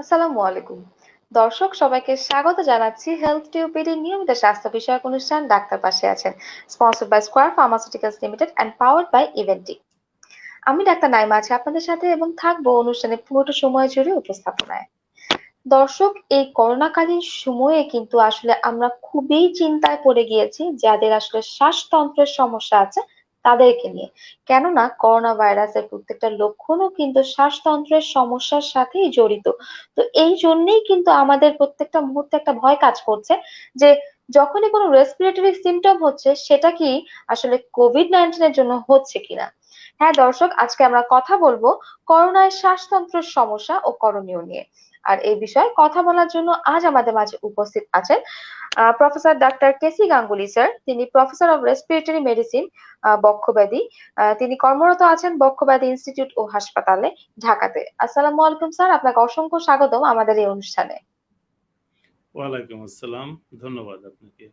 আসসালামু আলাইকুম। দর্শক সবাইকে স্বাগত জানাচ্ছি হেলথ টিউবিডি নিয়মিত স্বাস্থ্য বিষয়ক অনুষ্ঠান ডাক্তার পাশে আছেন, sponsored by Square Pharmaceuticals Limited and powered by Eventi. আমি ডাক্তার নাইমা আছি আপনাদের সাথে এবং থাকবো অনুষ্ঠানে পুরোটা সময় জুড়ে উপস্থাপনায়। দর্শক, এই করোনাকালীন সময়ে কিন্তু আসলে আমরা খুবই চিন্তায় পড়ে গিয়েছি যাদের আসলে শ্বাসতন্ত্রের সমস্যা আছে তাদেরকে নিয়ে। কেননা করোনা ভাইরাসের প্রত্যেকটা লক্ষণও কিন্তু শ্বাসতন্ত্রের সমস্যার সাথেই জড়িত। তো এই জন্যই কিন্তু আমাদের প্রত্যেকটা মুহূর্তে একটা ভয় কাজ করছে যে যখনই কোনো রেসপিরেটরি সিমটম হচ্ছে সেটা কি আসলে কোভিড-19 এর জন্য হচ্ছে কিনা। হ্যাঁ দর্শক, আজকে আমরা কথা বলবো করোনায় শ্বাসতন্ত্রের সমস্যা ও করণীয় নিয়ে। আর এই বিষয়ে কথা বলার জন্য আজ আমাদের মাঝে উপস্থিত আছেন প্রফেসর ডাক্তার কেসি গাঙ্গুলি স্যার। তিনি প্রফেসর অব রেসপিরেটরি মেডিসিন, বক্ষব্যাধি। তিনি কর্মরত আছেন বক্ষব্যাধি ইনস্টিটিউট ও হাসপাতালে, ঢাকাতে। আসসালামু আলাইকুম স্যার, আপনাকে অসংখ্য স্বাগতম আমাদের এই অনুষ্ঠানে। ওয়ালাইকুম আসসালাম। ধন্যবাদ আপনাকে।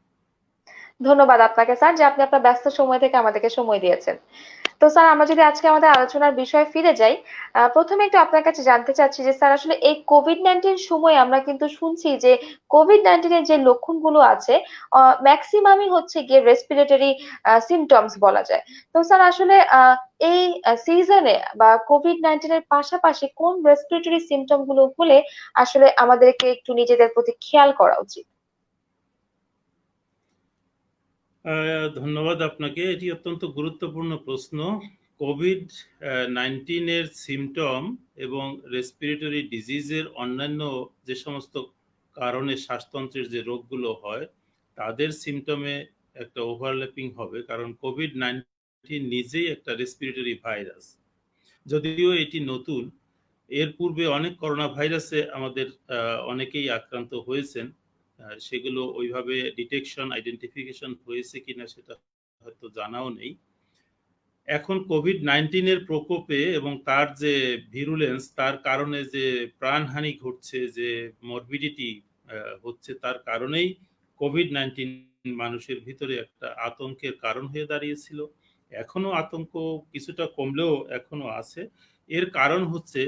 ধন্যবাদ আপনাকে স্যার যে আপনি আপনার ব্যস্ত সময় থেকে আমাদেরকে সময় দিয়েছেন। তো স্যার, আমরা যদি আজকে আমাদের আলোচনার বিষয়ে ফিরে যাই, প্রথমে একটু আপনার কাছে জানতে চাচ্ছি যে স্যার আসলে এই কোভিড-19 সময়ে আমরা কিন্তু শুনছি যে কোভিড-19 এর যে লক্ষণগুলো আছে ম্যাক্সিমামই হচ্ছে গিয়ে রেসপিরেটরি সিমটমস বলা যায়। তো স্যার আসলে এই সিজনে বা কোভিড-19 এর পাশাপাশি কোন রেসপিরেটরি সিমটম গুলো হলে আসলে আমাদেরকে একটু নিজেদের প্রতি খেয়াল করা উচিত? ধন্যবাদ আপনাকে। এটি অত্যন্ত গুরুত্বপূর্ণ প্রশ্ন। কোভিড-19 এর সিমটম এবং রেসপিরেটরি ডিজিজের অন্যান্য যে সমস্ত কারণে শ্বাসতন্ত্রের যে রোগগুলো হয় তাদের সিমটমে একটা ওভারল্যাপিং হবে, কারণ কোভিড-19 নিজেই একটা রেসপিরেটরি ভাইরাস। যদিও এটি নতুন, এর পূর্বে অনেক করোনা ভাইরাসে আমাদের অনেকেই আক্রান্ত হয়েছেন। সেগুলো ওইভাবে ডিটেকশন আইডেন্টিফিকেশন হয়েছে কিনা সেটা হয়তো জানাও নেই। এখন কোভিড-19 এর প্রকোপে এবং তার যে ভিরুলেন্স, তার কারণে যে প্রাণহানি ঘটছে, যে মরবিডিটি হচ্ছে, তার কারণেই কোভিড-19 মানুষের ভিতরে একটা আতঙ্কের কারণ হয়ে দাঁড়িয়েছিল। এখনো আতঙ্ক কিছুটা কমলেও এখনো আছে। এর কারণ হচ্ছে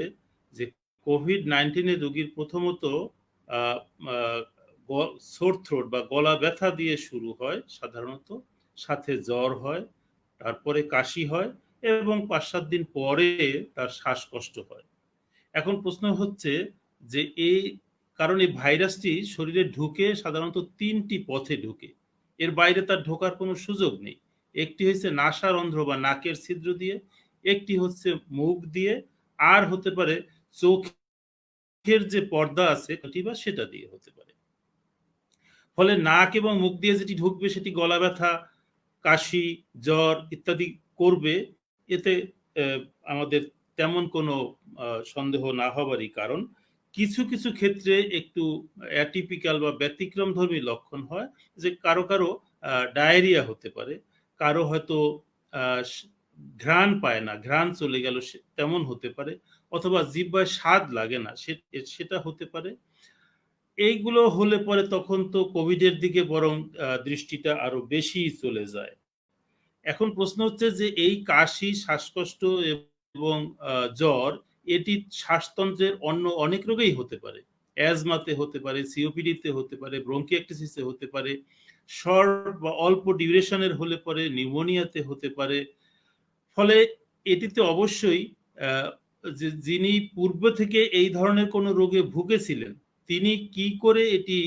যে কোভিড-19 এর রোগীর প্রথমত সোর থ্রোট বা গলা ব্যথা দিয়ে শুরু হয় সাধারণত, সাথে জ্বর হয়, তারপরে কাশি হয় এবং ৫-৭ দিন পরে তার শ্বাসকষ্ট হয়। এখন প্রশ্ন হচ্ছে যে এই কারণে ভাইরাসটি শরীরে ঢুকে সাধারণত ৩টি পথে ঢুকে, এর বাইরে তার ঢোকার কোনো সুযোগ নেই। একটি হচ্ছে নাসারন্ধ্র বা নাকের ছিদ্র দিয়ে, একটি হচ্ছে মুখ দিয়ে, আর হতে পারে চোখের যে পর্দা আছে বা সেটা দিয়ে হতে পারে। ফলে নাক এবং মুখ দিয়ে যেটি ঢুকবে সেটি গলা ব্যথা, কাশি, জ্বর ইত্যাদি করবে। এতে আমাদের তেমন কোনো সন্দেহ না হবারই কারণ। কিছু কিছু ক্ষেত্রে একটু অ্যাটিপিক্যাল বা ব্যতিক্রমধর্মী লক্ষণ হয়, যে কারো কারো ডায়রিয়া হতে পারে, কারো হয়তো ঘ্রাণ পায় না, ঘ্রাণ চলে গেল তেমন হতে পারে, অথবা জিহ্বায় স্বাদ লাগে না সেটা হতে পারে। এইগুলো হলে পরে তখন তো কোভিড এর দিকে বরং দৃষ্টিটা আরো বেশি চলে যায়। এখন প্রশ্ন হচ্ছে যে এই কাশি, শ্বাসকষ্ট এবং জ্বর এটি শ্বাসতন্ত্রের অন্য অনেক রোগেই হতে পারে। অ্যাজমাতে হতে পারে, সিওপিডিতে হতে পারে, ব্রঙ্কিয়াক্টিসিসে হতে পারে, শর্ট বা অল্প ডিউরেশনের হলে পরে নিউমোনিয়াতে হতে পারে। ফলে এটিতে অবশ্যই যিনি পূর্ব থেকে এই ধরনের কোনো রোগে ভুগেছিলেন তিনি কি করে এটি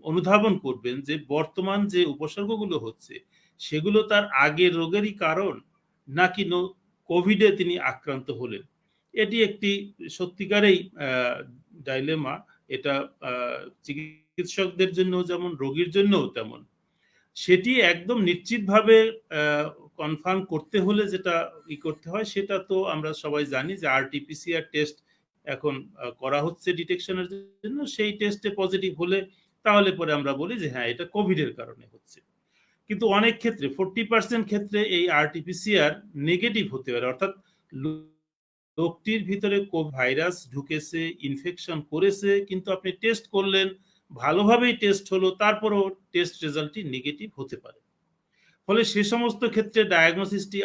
অনুধাবন করবেন যে বর্তমান যে উপসর্গগুলো হচ্ছে সেগুলো তার আগের রোগেরই কারণ, নাকি কোভিডে তিনি আক্রান্ত হলেন। এটি একটি সত্যিকারেই ডাইলেমা। এটা চিকিৎসকদের জন্য যেমন, রোগীর জন্যও তেমন। সেটি একদম নিশ্চিতভাবে কনফার্ম করতে হলে যেটা করতে হয় সেটা তো আমরা সবাই জানি যে আরটিপিসিআর টেস্ট এখন করা হচ্ছে ডিটেকশনের জন্য। সেই টেস্টে পজিটিভ হলে তাহলে পরে আমরা বলি যে হ্যাঁ, এটা কোভিড এর কারণে হচ্ছে। কিন্তু অনেক ক্ষেত্রে 40% ক্ষেত্রে এই আরটিপিসিআর নেগেটিভ হতে পারে, অর্থাৎ লোকটির ভিতরে ভাইরাস ঢুকেছে, ইনফেকশন করেছে, কিন্তু আপনি টেস্ট করলেন, ভালোভাবেই টেস্ট হলো, তারপরও টেস্ট রেজাল্টটি নেগেটিভ হতে পারে। ফলে সে সমস্ত ক্ষেত্রে ডায়াগনোসিসটি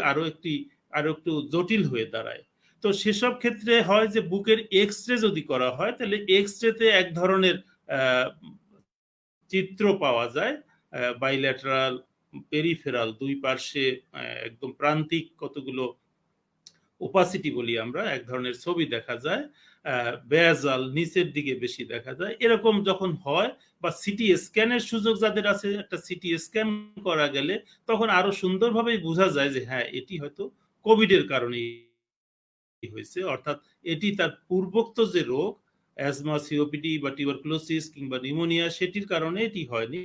আরো একটু জটিল হয়ে দাঁড়ায়। তো সেসব ক্ষেত্রে হয় যে বুকের এক্স-রে যদি করা হয় তাহলে এক্স-রেতে এক ধরনের চিত্র পাওয়া যায়, বাইল্যাটারাল, পেরিফেরাল, দুই পার্শ্বে একদম প্রান্তিক কতগুলো ওপাসিটি বলি আমরা, এক ধরনের ছবি দেখা যায়, বেজাল নিচের দিকে বেশি দেখা যায়। এরকম যখন হয় বা সিটি স্ক্যানের সুযোগ যাদের আছে, একটা সিটি স্ক্যান করা গেলে তখন আরো সুন্দরভাবে বোঝা যায় যে হ্যাঁ এটি হয়তো কোভিড এর কারণেই হয়েছে, অর্থাৎ এটি তার পূর্বোক্ত যে রোগ অ্যাজমা, সিওপিডি বা টিউবারকুলোসিস কিংবা নিউমোনিয়া সেটির কারণে এটি হয়নি।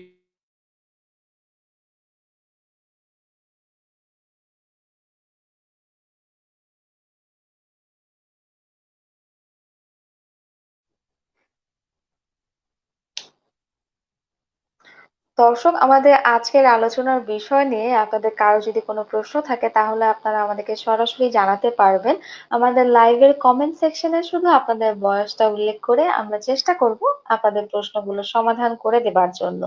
দর্শক, আমাদের আজকের আলোচনার বিষয় নিয়ে আপনাদের কারো যদি কোনো প্রশ্ন থাকে তাহলে আপনারা আমাদেরকে সরাসরি জানাতে পারবেন আমাদের লাইভের কমেন্ট সেকশনে। শুধু আপনাদের বয়সটা উল্লেখ করে আমরা চেষ্টা করব আপনাদের প্রশ্নগুলো সমাধান করে দেবার জন্য।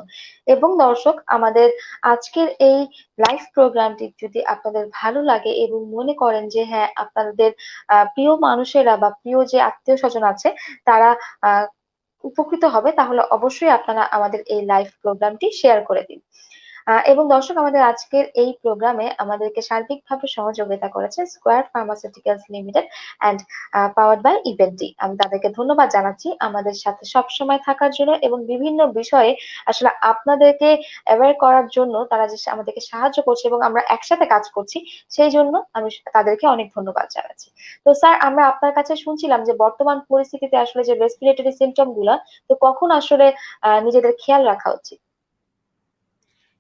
এবং দর্শক, আমাদের আজকের এই লাইভ প্রোগ্রামটি যদি আপনাদের ভালো লাগে এবং মনে করেন যে হ্যাঁ আপনাদের প্রিয় মানুষেরা বা প্রিয় যে আত্মীয় স্বজন আছে তারা আহ উপকৃত হবে, তাহলে অবশ্যই আপনারা আমাদের এই লাইভ প্রোগ্রামটি শেয়ার করে দিন। এবং দর্শক, আমাদের আজকের এই প্রোগ্রামে আমাদেরকে সার্বিকভাবে সহযোগিতা করেছে Square Pharmaceuticals Limited and powered by Eventi. আমি তাদেরকে ধন্যবাদ জানাচ্ছি আমাদের সাথে সবসময় থাকার জন্য এবং বিভিন্ন বিষয়ে আসলে আপনাদেরকে অ্যাওয়্যার করার জন্য তারা যে আমাদেরকে সাহায্য করছে এবং আমরা একসাথে কাজ করছি, সেই জন্য আমি তাদেরকে অনেক ধন্যবাদ জানাচ্ছি। তো স্যার, আমরা আপনার কাছে শুনছিলাম যে বর্তমান পরিস্থিতিতে আসলে যে রেসপিরেটরি সিমটম গুলা, তো কখন আসলে নিজেদের খেয়াল রাখা উচিত?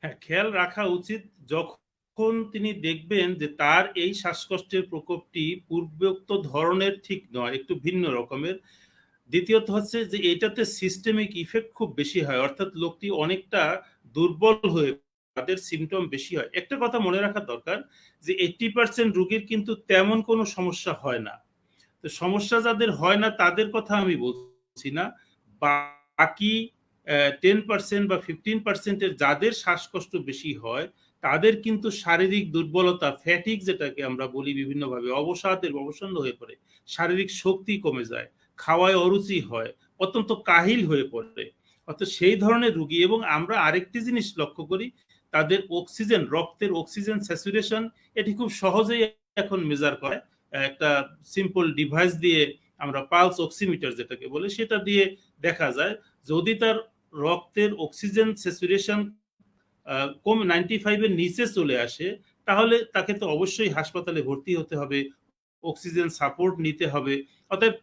হ্যাঁ, খেয়াল রাখা উচিত যখন তিনি দেখবেন যে তার এই শ্বাসকষ্টের প্রকোপটি পূর্বোক্ত ধরনের ঠিক নয়, একটু ভিন্ন রকমের। দ্বিতীয়ত হচ্ছে যে এটাতে সিস্টেমিক ইফেক্ট খুব বেশি হয়, অর্থাৎ লোকটি অনেকটা দুর্বল হয়ে তাদের সিমটম বেশি হয়। একটা কথা মনে রাখা দরকার যে 80% রোগীর কিন্তু তেমন কোনো সমস্যা হয় না। তো সমস্যা যাদের হয় না তাদের কথা আমি বলছি না, বাকি 10% বা 15% এর যাদের শ্বাসকষ্ট বেশি হয় তাদের কিন্তু শারীরিক দুর্বলতা, ফ্যাটিক যেটাকে আমরা বলি বিভিন্নভাবে, অবসাদের অবসন্ন হয়ে পড়ে, শারীরিক শক্তি কমে যায়, খাওয়ায় অরুচি হয়, অত্যন্ত কাহিল হয়ে পড়ে। অর্থাৎ সেই ধরনের রোগী। এবং আমরা আরেকটি জিনিস লক্ষ্য করি, তাদের অক্সিজেন, রক্তের অক্সিজেন স্যাচুরেশন, এটি খুব সহজেই এখন মেজার করে একটা সিম্পল ডিভাইস দিয়ে, আমরা পালস অক্সিমিটার যেটাকে বলে, সেটা দিয়ে দেখা যায়। যদি তার রক্তের অক্সিজেন স্যাচুরেশন কম 95 এর নিচে চলে আসে তাহলে তাকে তো অবশ্যই হাসপাতালে ভর্তি হতে হবে, অক্সিজেন সাপোর্ট নিতে হবে। অতএব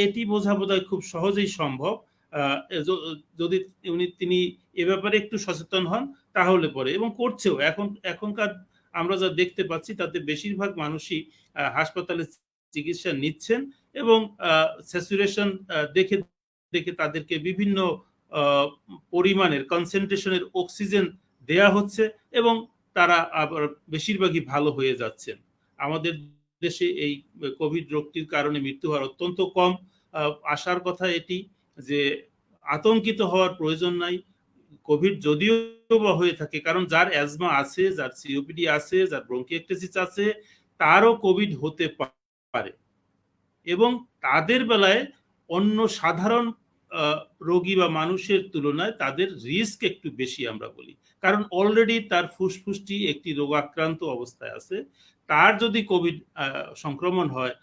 এটি বোঝা বোধহয় খুব সহজেই সম্ভব। যদি তিনি এ ব্যাপারে একটু সচেতন হন তাহলে পরে, এবং করছেও এখনকার আমরা যা দেখতে পাচ্ছি তাতে বেশিরভাগ মানুষই হাসপাতালে চিকিৎসা নিচ্ছেন এবং স্যাচুরেশন দেখে দেখে তাদেরকে বিভিন্ন পরিমাণের কনসেন্ট্রেশনের অক্সিজেন দেয়া হচ্ছে এবং তারা আবার বেশিরভাগই ভালো হয়ে যাচ্ছেন। আমাদের দেশে এই কোভিড রোগটির কারণে মৃত্যু হার অত্যন্ত কম। আশার কথা এটি যে আতঙ্কিত হওয়ার প্রয়োজন নাই। কোভিড যদিও বা হয়ে থাকে, কারণ যার অ্যাজমা আছে, যার সিওপিডি আছে, যার ব্রঙ্কিয়েক্টেসিস আছে, তারও কোভিড হতে পারে এবং তাদের বেলায় অন্য সাধারণ রোগী বা মানুষের তুলনায় তাদের রিস্ক একটু বেশি আমরা বলি, কারণ অলরেডি তার ফুসফুসটি একটি রোগাক্রান্ত অবস্থায় আছে। তার যদি কোভিড সংক্রমণ হয়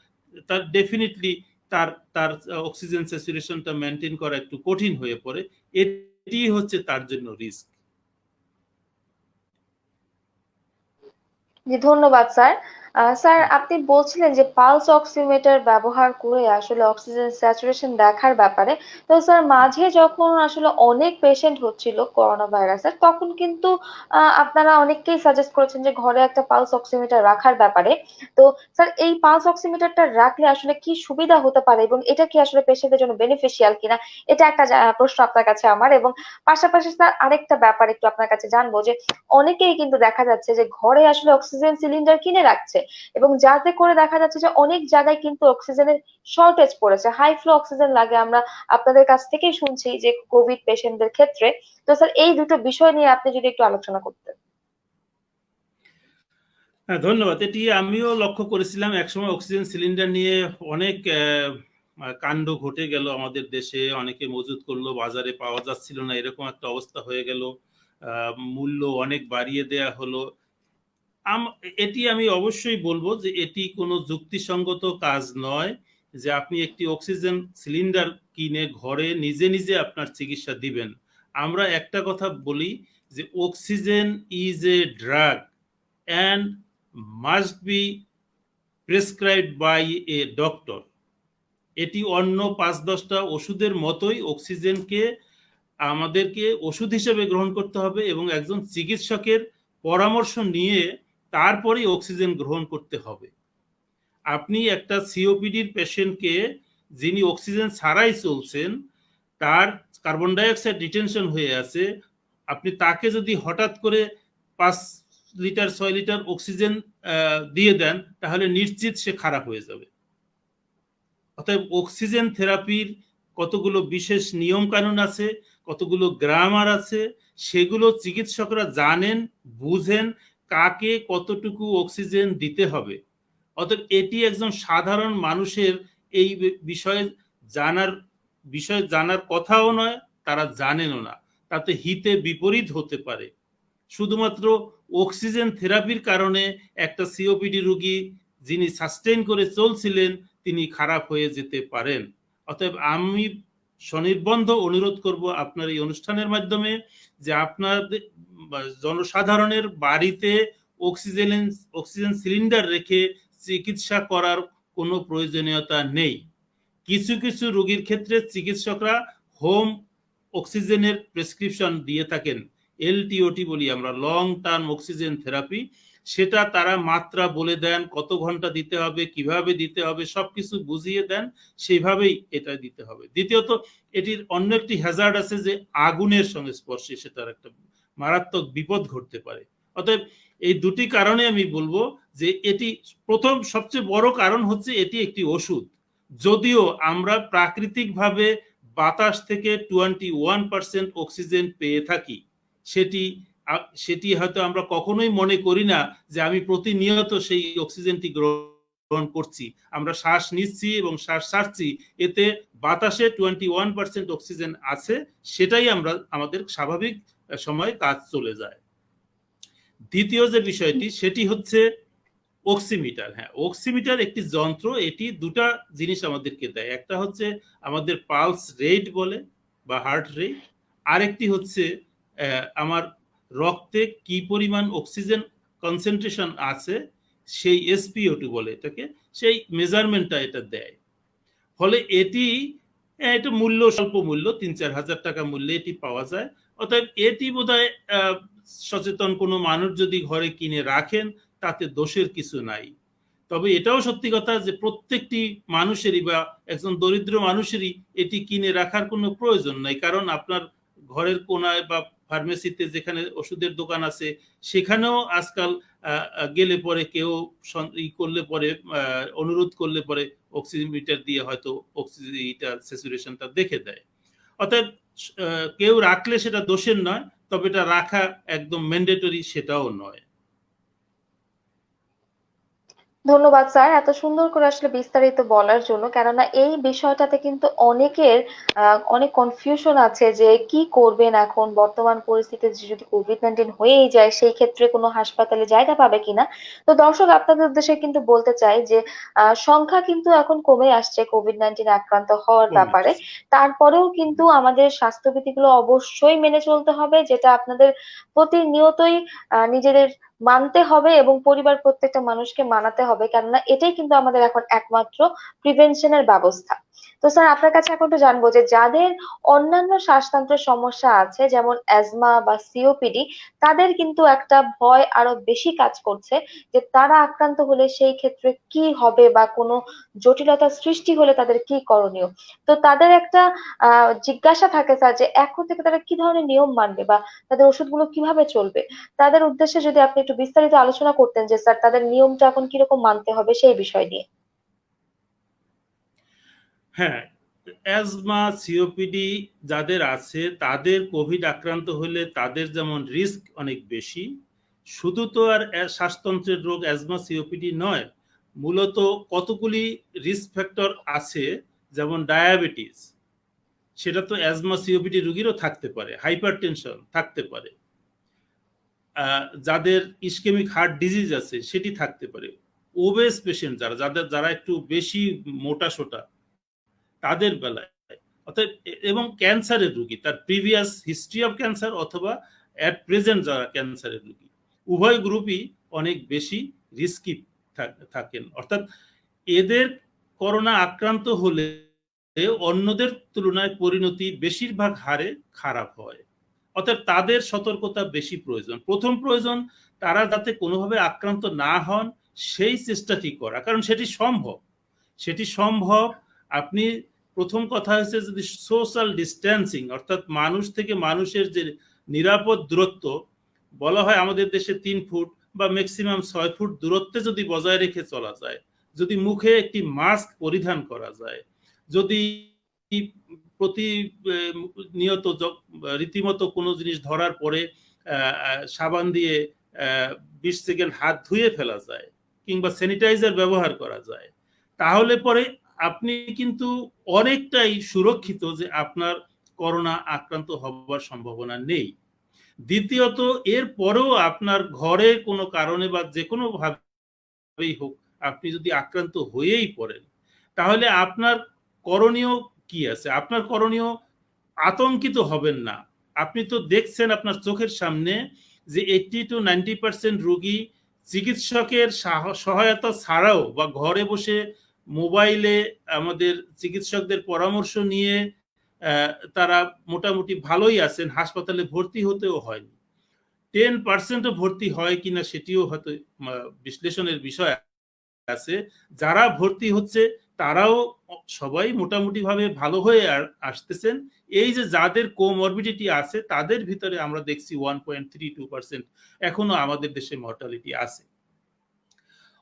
তার ডেফিনেটলি তার তার অক্সিজেন স্যাচুরেশনটা মেনটেন করা একটু কঠিন হয়ে পড়ে। এটি হচ্ছে তার জন্য রিস্ক। জি, ধন্যবাদ স্যার। স্যার, আপনি বলছিলেন যে পালস অক্সিমিটার ব্যবহার করে আসলে অক্সিজেন স্যাচুরেশন দেখার ব্যাপারে। তো স্যার, মাঝে যখন আসলে অনেক পেশেন্ট হচ্ছিল করোনা ভাইরাসের, তখন কিন্তু আপনারা অনেককেই সাজেস্ট করেছেন যে ঘরে একটা পালস অক্সিমিটার রাখার ব্যাপারে। তো স্যার, এই পালস অক্সিমিটারটা রাখলে আসলে কি সুবিধা হতে পারে এবং এটা কি আসলে পেশেন্টের জন্য বেনিফিশিয়াল কিনা, এটা একটা প্রশ্ন আপনার কাছে আমার। এবং পাশাপাশি স্যার, আরেকটা ব্যাপার একটু আপনার কাছে জানবো যে অনেকেই কিন্তু দেখা যাচ্ছে যে ঘরে আসলে অক্সিজেন সিলিন্ডার কিনে রাখছে এবং যাতে করে দেখা যাচ্ছে যে অনেক জায়গায় কিন্তু অক্সিজেনের শর্টেজ পড়েছে, হাই ফ্লো অক্সিজেন লাগে। আমরা আপনাদের কাছ থেকেই শুনছি যে কোভিড পেশেন্টদের ক্ষেত্রে। তো স্যার, এই দুটো বিষয় নিয়ে আপনি যদি একটু আলোচনা করতেন। হ্যাঁ, ধন্যবাদ। এটি আমিও লক্ষ্য করেছিলাম। একসময় অক্সিজেন সিলিন্ডার নিয়ে অনেক কাণ্ড ঘটে গেল আমাদের দেশে। অনেকে মজুত করলো, বাজারে পাওয়া যাচ্ছিল না, এরকম একটা অবস্থা হয়ে গেল। মূল্য অনেক বাড়িয়ে দেয়া হলো। এটি আমি অবশ্যই বলবো যে এটি কোনো যুক্তিসঙ্গত কাজ নয় যে আপনি একটি অক্সিজেন সিলিন্ডার কিনে ঘরে নিজে নিজে আপনার চিকিৎসা দিবেন। আমরা একটা কথা বলি যে oxygen is a drug and must be prescribed by a doctor. এটি অন্য ৫-১০টা ওষুধের মতোই অক্সিজেনকে আমাদেরকে ওষুধ হিসেবে গ্রহণ করতে হবে এবং একজন চিকিৎসকের পরামর্শ নিয়ে তারপরেই অক্সিজেন গ্রহণ করতে হবে। আপনি একটা সিওপিডির পেশেন্টকে, যিনি অক্সিজেন ছাড়াই চলছেন, তার কার্বন ডাইঅক্সাইড রিটেনশন হয়ে আছে, আপনি তাকে যদি হঠাৎ করে ৫ লিটার ৬ লিটার অক্সিজেন দিয়ে দেন, তাহলে নিশ্চিত সে খারাপ হয়ে যাবে। অতএব অক্সিজেন থেরাপির কতগুলো বিশেষ নিয়ম কানুন আছে, কতগুলো গ্রামার আছে, সেগুলো চিকিৎসকরা জানেন, বুঝেন কাকে কতটুকু অক্সিজেন দিতে হবে। অতএব এটি একজন সাধারণ মানুষের এই বিষয় জানার কথাও নয়, তারা জানেনও না। তাতে হিতে বিপরীত হতে পারে। শুধুমাত্র অক্সিজেন থেরাপির কারণে একটা সিওপিডি রোগী যিনি সাস্টেইন করে চলছিলেন তিনি খারাপ হয়ে যেতে পারেন। অতএব আমি স্বনির্বন্ধ অনুরোধ করব আপনার এই অনুষ্ঠানের মাধ্যমে যে আপনাদের জনসাধারণের বাড়িতে অক্সিজেন সিলিন্ডার রেখে চিকিৎসা করার কোনো প্রয়োজনীয়তা নেই। কিছু কিছু রোগীর ক্ষেত্রে চিকিৎসকরা হোম অক্সিজেনের প্রেসক্রিপশন দিয়ে থাকেন, এলটিওটি বলি আমরা, লং টার্ম অক্সিজেন থেরাপি। সেটা তারা মাত্রা বলে দেন, কত ঘন্টা দিতে হবে, কিভাবে দিতে হবে, সবকিছু বুঝিয়ে দেন, সেইভাবেই এটা দিতে হবে। দ্বিতীয়ত, এটির অন্য একটি হ্যাজার্ড আছে যে আগুনের সংস্পর্শে সেটার একটা মারাত্মক বিপদ ঘটতে পারে। অতএব এই দুটি কারণে আমি বলবো যে এটি প্রথম সবচেয়ে বড় কারণ হচ্ছে এটি একটি ওষুধ। যদিও আমরা প্রাকৃতিকভাবে বাতাস থেকে 21% অক্সিজেন পেয়ে থাকি, সেটি সেটি হয়তো আমরা কখনোই মনে করি না যে আমি প্রতিনিয়ত সেই অক্সিজেনটি গ্রহণ করছি। আমরা শ্বাস নিচ্ছি এবং শ্বাস ছাড়ছি, এতে বাতাসে 21% অক্সিজেন আছে, সেটাই আমরা আমাদের স্বাভাবিক সময়ে কাজ চলে যায়। দ্বিতীয় যে বিষয়টি সেটি হচ্ছে অক্সিমিটার। হ্যাঁ, অক্সিমিটার একটি যন্ত্র, এটি দুটা জিনিস আমাদেরকে দেয়। একটা হচ্ছে আমাদের পালস রেট বলে বা হার্ট রেট, আরেকটি হচ্ছে আমার রক্তে কি পরিমাণ অক্সিজেন কনসেন্ট্রেশন আছে, সেই এসপিও2 বলে এটাকে, সেই মেজারমেন্টটা এটা দেয়। ফলে এটা মূল্য স্বল্প মূল্য, ৩-৪ হাজার টাকা মূল্যে এটি পাওয়া যায়। অতএব এটি বোধহয় সচেতন কোনো মানুষ যদি ঘরে কিনে রাখেন তাতে দোষের কিছু নাই। তবে এটাও সত্যি কথা যে প্রত্যেকটি মানুষেরই বা একজন দরিদ্র মানুষেরই এটি কিনে রাখার কোনো প্রয়োজন নাই। কারণ আপনার ঘরের কোনায় বা ফার্মেসিতে যেখানে ওষুধের দোকান আছে সেখানেও আজকাল গেলে পরে কেউ করলে পরে অনুরোধ করলে পরে অক্সিমিটার দিয়ে হয়তো অক্সিজেন স্যাচুরেশনটা দেখে দেয়। অতএব কেউ রাখলে সেটা দোষের নয়, তবে এটা রাখা একদম ম্যান্ডেটরি সেটাও নয়। ধন্যবাদ স্যার, এত সুন্দর করে আসলে বিস্তারিত বলার জন্য। কেননা এই বিষয়টাতে কিন্তু অনেকের অনেক কনফিউশন আছে যে কি করবেন এখন বর্তমান পরিস্থিতিতে, যদি কোভিড-19 হয়েই যায় সেই ক্ষেত্রে কোনো হাসপাতালে জায়গা পাবে কিনা। তো দর্শক, আপনাদের উদ্দেশ্যে কিন্তু বলতে চাই যে সংখ্যা কিন্তু এখন কমে আসছে কোভিড-19 আক্রান্ত হওয়ার ব্যাপারে। কমেছে। তারপরেও কিন্তু আমাদের স্বাস্থ্যবিধিগুলো অবশ্যই মেনে চলতে হবে, যেটা আপনাদের প্রতিনিয়তই নিজেদের মানতে হবে এবং পরিবার প্রত্যেকটা মানুষকে মানাতে হবে, কেননা এটাই কিন্তু আমাদের এখন একমাত্র প্রিভেনশনের ব্যবস্থা। তো স্যার, আপনার কাছে এখন একটু জানবো যে যাদের অন্যান্য শ্বাসতন্ত্রের সমস্যা আছে, যেমন অ্যাজমা বা সিওপিডি, তাদের কিন্তু একটা ভয় আরো বেশি কাজ করছে যে তারা আক্রান্ত হলে সেই ক্ষেত্রে কি হবে বা কোনো জটিলতার সৃষ্টি হলে তাদের কি করণীয়। তো তাদের একটা জিজ্ঞাসা থাকে স্যার যে এখন থেকে তারা কি ধরনের নিয়ম মানবে বা তাদের ওষুধগুলো কিভাবে চলবে। তাদের উদ্দেশ্যে যদি আপনি একটু বিস্তারিত আলোচনা করতেন যে স্যার তাদের নিয়মটা এখন কিরকম মানতে হবে সেই বিষয় নিয়ে। হ্যাঁ, অ্যাজমা সিওপিডি যাদের আছে তাদের কোভিড আক্রান্ত হলে তাদের যেমন রিস্ক অনেক বেশি, শুধু তো আর শ্বাসতন্ত্রের রোগ অ্যাজমা সিওপিডি নয়, মূলত কতগুলি রিস্ক ফ্যাক্টর আছে, যেমন ডায়াবেটিস, সেটা তো অ্যাজমা সিওপিডি রোগীরও থাকতে পারে, হাইপারটেনশন থাকতে পারে, যাদের ইসকেমিক হার্ট ডিজিজ আছে সেটি থাকতে পারে, ওবেস পেশেন্ট যারা একটু বেশি মোটা সোটা তাদের বেলায়, অর্থাৎ এবং ক্যান্সারের রোগী, তার প্রিভিয়াস হিস্ট্রি অফ ক্যান্সার অথবা অ্যাট প্রেজেন্ট যারা ক্যান্সারের রোগী, উভয় গ্রুপই অনেক বেশি রিস্কি থাকেন। অর্থাৎ এদের করোনা আক্রান্ত হলে অন্যদের তুলনায় পরিণতি বেশিরভাগ হারে খারাপ হয়। অর্থাৎ তাদের সতর্কতা বেশি প্রয়োজন। প্রথম প্রয়োজন তারা যাতে কোনোভাবে আক্রান্ত না হন সেই চেষ্টাটি করা, কারণ সেটি সম্ভব। আপনি প্রথম কথা হচ্ছে যদি সোশ্যাল ডিস্টেন্সিং, অর্থাৎ মানুষ থেকে মানুষের যে নিরাপদ দূরত্ব, বলা হয় আমাদের দেশে 3 ফুট বা ম্যাক্সিমাম 6 ফুট দূরত্বে যদি বজায় রেখে চলা যায়, যদি মুখে একটি মাস্ক পরিধান করা যায়, যদি প্রতিনিয়ত রীতিমতো কোনো জিনিস ধরার পরে সাবান দিয়ে 20 সেকেন্ড হাত ধুয়ে ফেলা যায় কিংবা স্যানিটাইজার ব্যবহার করা যায়, তাহলে পরে আপনি কিন্তু অনেকটাই সুরক্ষিত যে আপনার করোনা আক্রান্ত হবার সম্ভাবনা নেই। দ্বিতীয়ত, এর পরেও আপনার ঘরে কোনো কারণে বা যে কোনো ভাবেই হোক আপনি যদি আক্রান্ত হয়েই পড়েন, তাহলে আপনার করণীয় কি আছে? আপনার করণীয় আতঙ্কিত হবেন না। আপনি তো দেখছেন আপনার চোখের সামনে যে 80 to 90% রোগী চিকিৎসকের সহায়তা ছাড়াও বা ঘরে বসে মোবাইলে আমাদের চিকিৎসকদের পরামর্শ নিয়ে তারা মোটামুটি ভালোই আছেন, হাসপাতালে ভর্তি হতেও হয়নি। 10% ভর্তি হয় কিনা সেটিও হয়তো বিশ্লেষণের বিষয় আছে। যারা ভর্তি হচ্ছে তারাও সবাই মোটামুটি ভাবে ভালো হয়ে আসতেছেন। এই যে যাদের কোমরবিডিটি আছে তাদের ভিতরে আমরা দেখছি 1.32% এখনো আমাদের দেশে মর্টালিটি আছে।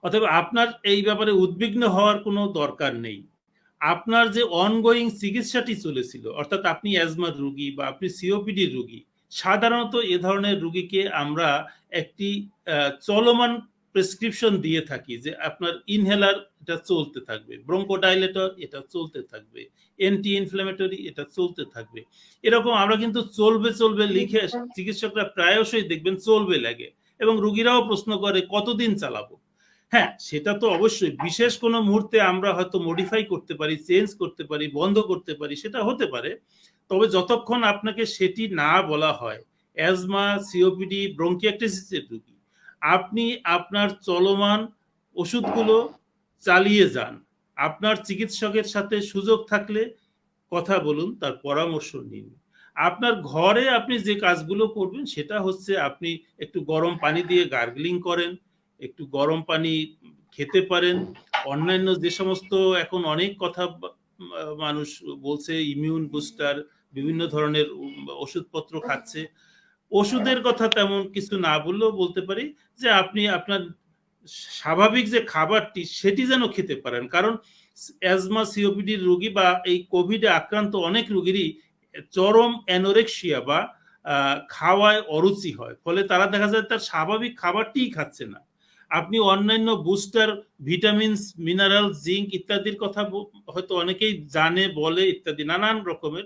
অতএব আপনার এই ব্যাপারে উদ্বিগ্ন হওয়ার কোনো দরকার নেই। আপনার যে অনগোয়িং চিকিৎসাটি চলেছিল, অর্থাৎ আপনি অ্যাজমার রোগী বা আপনি সিওপিডির রোগী, সাধারণত এ ধরনের রোগীকে আমরা একটি চলমান প্রেসক্রিপশন দিয়ে থাকি যে আপনার ইনহেলার এটা চলতে থাকবে, ব্রঙ্কোডাইলেটর এটা চলতে থাকবে, অ্যান্টি ইনফ্ল্যামেটরি এটা চলতে থাকবে। এরকম আমরা কিন্তু চলবে লিখে চিকিৎসকরা প্রায়শই দেখবেন চলবে লাগে, এবং রোগীরাও প্রশ্ন করে কতদিন চালাবো। হ্যাঁ, সেটা তো অবশ্যই বিশেষ কোনো মুহূর্তে আমরা হয়তো মডিফাই করতে পারি, চেঞ্জ করতে পারি, বন্ধ করতে পারি, সেটা হতে পারে। তবে যতক্ষণ আপনাকে সেটি না বলা হয়, অ্যাজমা, সিওপিডি, ব্রঙ্কিয়াইটিসের রোগী, আপনি আপনার চলমান ওষুধগুলো চালিয়ে যান। আপনার চিকিৎসকের সাথে সুযোগ থাকলে কথা বলুন, তার পরামর্শ নিন। আপনার ঘরে আপনি যে কাজগুলো করবেন সেটা হচ্ছে আপনি একটু গরম পানি দিয়ে গার্গলিং করেন, একটু গরম পানি খেতে পারেন। অন্যান্য যে সমস্ত এখন অনেক কথা মানুষ বলছে, ইমিউন বুস্টার, বিভিন্ন ধরনের ওষুধপত্র খাচ্ছে, ওষুধের কথা তেমন কিছু না বললেও বলতে পারি যে আপনি আপনার স্বাভাবিক যে খাবারটি সেটি যেন খেতে পারেন। কারণ অ্যাজমা, সিওপিডির রোগী বা এই কোভিডে আক্রান্ত অনেক রোগীরই চরম অ্যানোরেক্সিয়া বা খাওয়ায় অরুচি হয়, ফলে তারা দেখা যায় তার স্বাভাবিক খাবারটিই খাচ্ছে না। আপনি অন্যান্য বুস্টার, ভিটামিনস, মিনারেল, জিঙ্ক ইত্যাদির কথা হয়তো অনেকেই জানে, বলে ইত্যাদি নানান রকমের,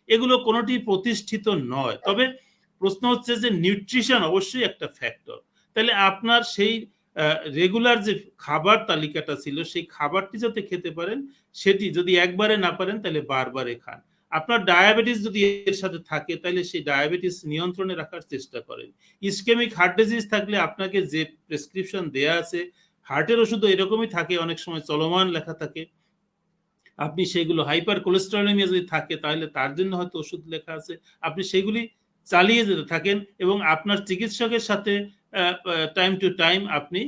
এগুলো কোনোটি প্রতিষ্ঠিত নয়। তবে প্রশ্ন হচ্ছে যে নিউট্রিশন অবশ্যই একটা ফ্যাক্টর। তাহলে আপনার সেই রেগুলার যে খাবার তালিকাটা ছিল সেই খাবারটি যাতে খেতে পারেন, সেটি যদি একবারে না পারেন তাহলে বারবারে খান। আপনার ডায়াবেটিস যদি এর সাথে থাকে তাহলে সেই ডায়াবেটিস নিয়ন্ত্রণে রাখার চেষ্টা করেন। ইসকেমিক হার্ট ডিজিজ থাকলে আপনাকে যে প্রেসক্রিপশন দেয়া আছে, হার্টের ওষুধও এরকমই থাকে, অনেক সময় চলমান লেখা থাকে, আপনি সেগুলো, হাইপার কোলেস্টেরলেমিয়া যদি থাকে তাহলে তার জন্য হয়তো ওষুধ লেখা আছে, আপনি সেগুলি চালিয়ে যেতে থাকেন এবং আপনার চিকিৎসকের সাথে টাইম টু টাইম আপনি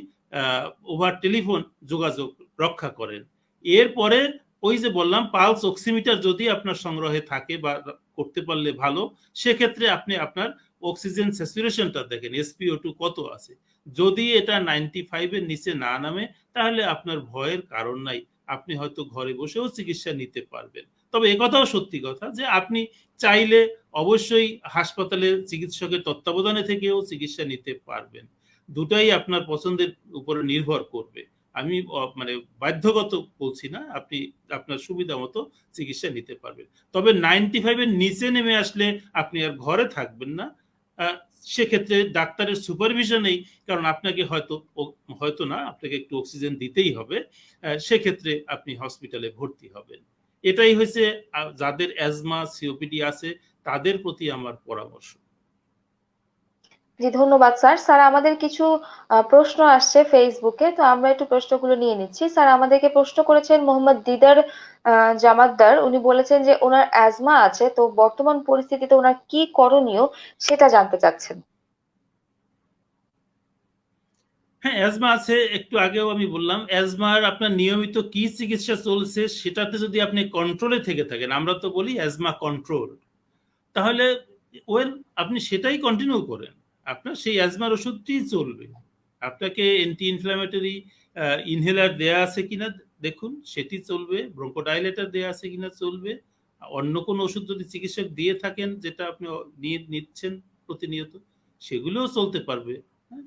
ওভার টেলিফোন যোগাযোগ রক্ষা করেন। এরপরে ওই যে বললাম পালস অক্সিমিটার যদি আপনার সংগ্রহে থাকে বা করতে পারলে ভালো, সেক্ষেত্রে আপনি আপনার অক্সিজেন স্যাচুরেশনটা দেখেন, SpO2 কত আছে। যদি এটা 95 এর নিচে না নামে তাহলে আপনার ভয়ের কারণ নাই, আপনি হয়তো ঘরে বসেও চিকিৎসা নিতে পারবেন। তবে একথাও সত্যি কথা যে আপনি চাইলে অবশ্যই হাসপাতালে চিকিৎসকের তত্ত্বাবধানে থেকেও চিকিৎসা নিতে পারবেন। দুটাই আপনার পছন্দের উপরে নির্ভর করবে। আমি মানে বাধ্যগত বলছি না, আপনি আপনার সুবিধা মতো চিকিৎসা নিতে পারবেন। তবে 95 এর নিচে নেমে আসলে আপনি আর ঘরে থাকবেন না। সেক্ষেত্রে ডাক্তারের সুপারভিশনেই, কারণ আপনাকে হয়তো না, আপনাকে একটু অক্সিজেন দিতেই হবে, সেক্ষেত্রে আপনি হসপিটালে ভর্তি হবেন। এটাই হচ্ছে যাদের অ্যাজমা সিওপিডি আছে তাদের প্রতি আমার পরামর্শ। জি, ধন্যবাদ স্যার। স্যার, আমাদের কিছু প্রশ্ন আসছে ফেসবুকে, তো আমরা একটু প্রশ্নগুলো নিয়ে নিচ্ছি। স্যার, আমাদেরকে প্রশ্ন করেছেন মোহাম্মদ দিদার জামাতদার। উনি বলেছেন যে ওনার অ্যাজমা আছে, তো বর্তমান পরিস্থিতিতে ওনার কি করণীয় সেটা জানতে চাচ্ছেন। হ্যাঁ, অ্যাজমা আছে, একটু আগেও আমি বললাম। অ্যাজমার আপনার নিয়মিত কি চিকিৎসা চলছে সেটাতে যদি আপনি কন্ট্রোলে থেকে থাকেন, আমরা তো বলি অ্যাজমা কন্ট্রোল, তাহলে ওয়েল আপনি সেটাই কন্টিনিউ করেন, আপনার সেই অ্যাজমার ওষুধটি চলবে। আপনাকে অ্যান্টি ইনফ্ল্যামেটরি ইনহেলার দেয়া আছে কিনা দেখুন, সেটি চলবে। ব্রঙ্কোডাইলেটর দেয়া আছে কিনা চলবে। অন্য কোনো ওষুধ যদি চিকিৎসক দিয়ে থাকেন যেটা আপনি নিচ্ছেন প্রতিনিয়ত, সেগুলোও চলতে পারবে। হ্যাঁ,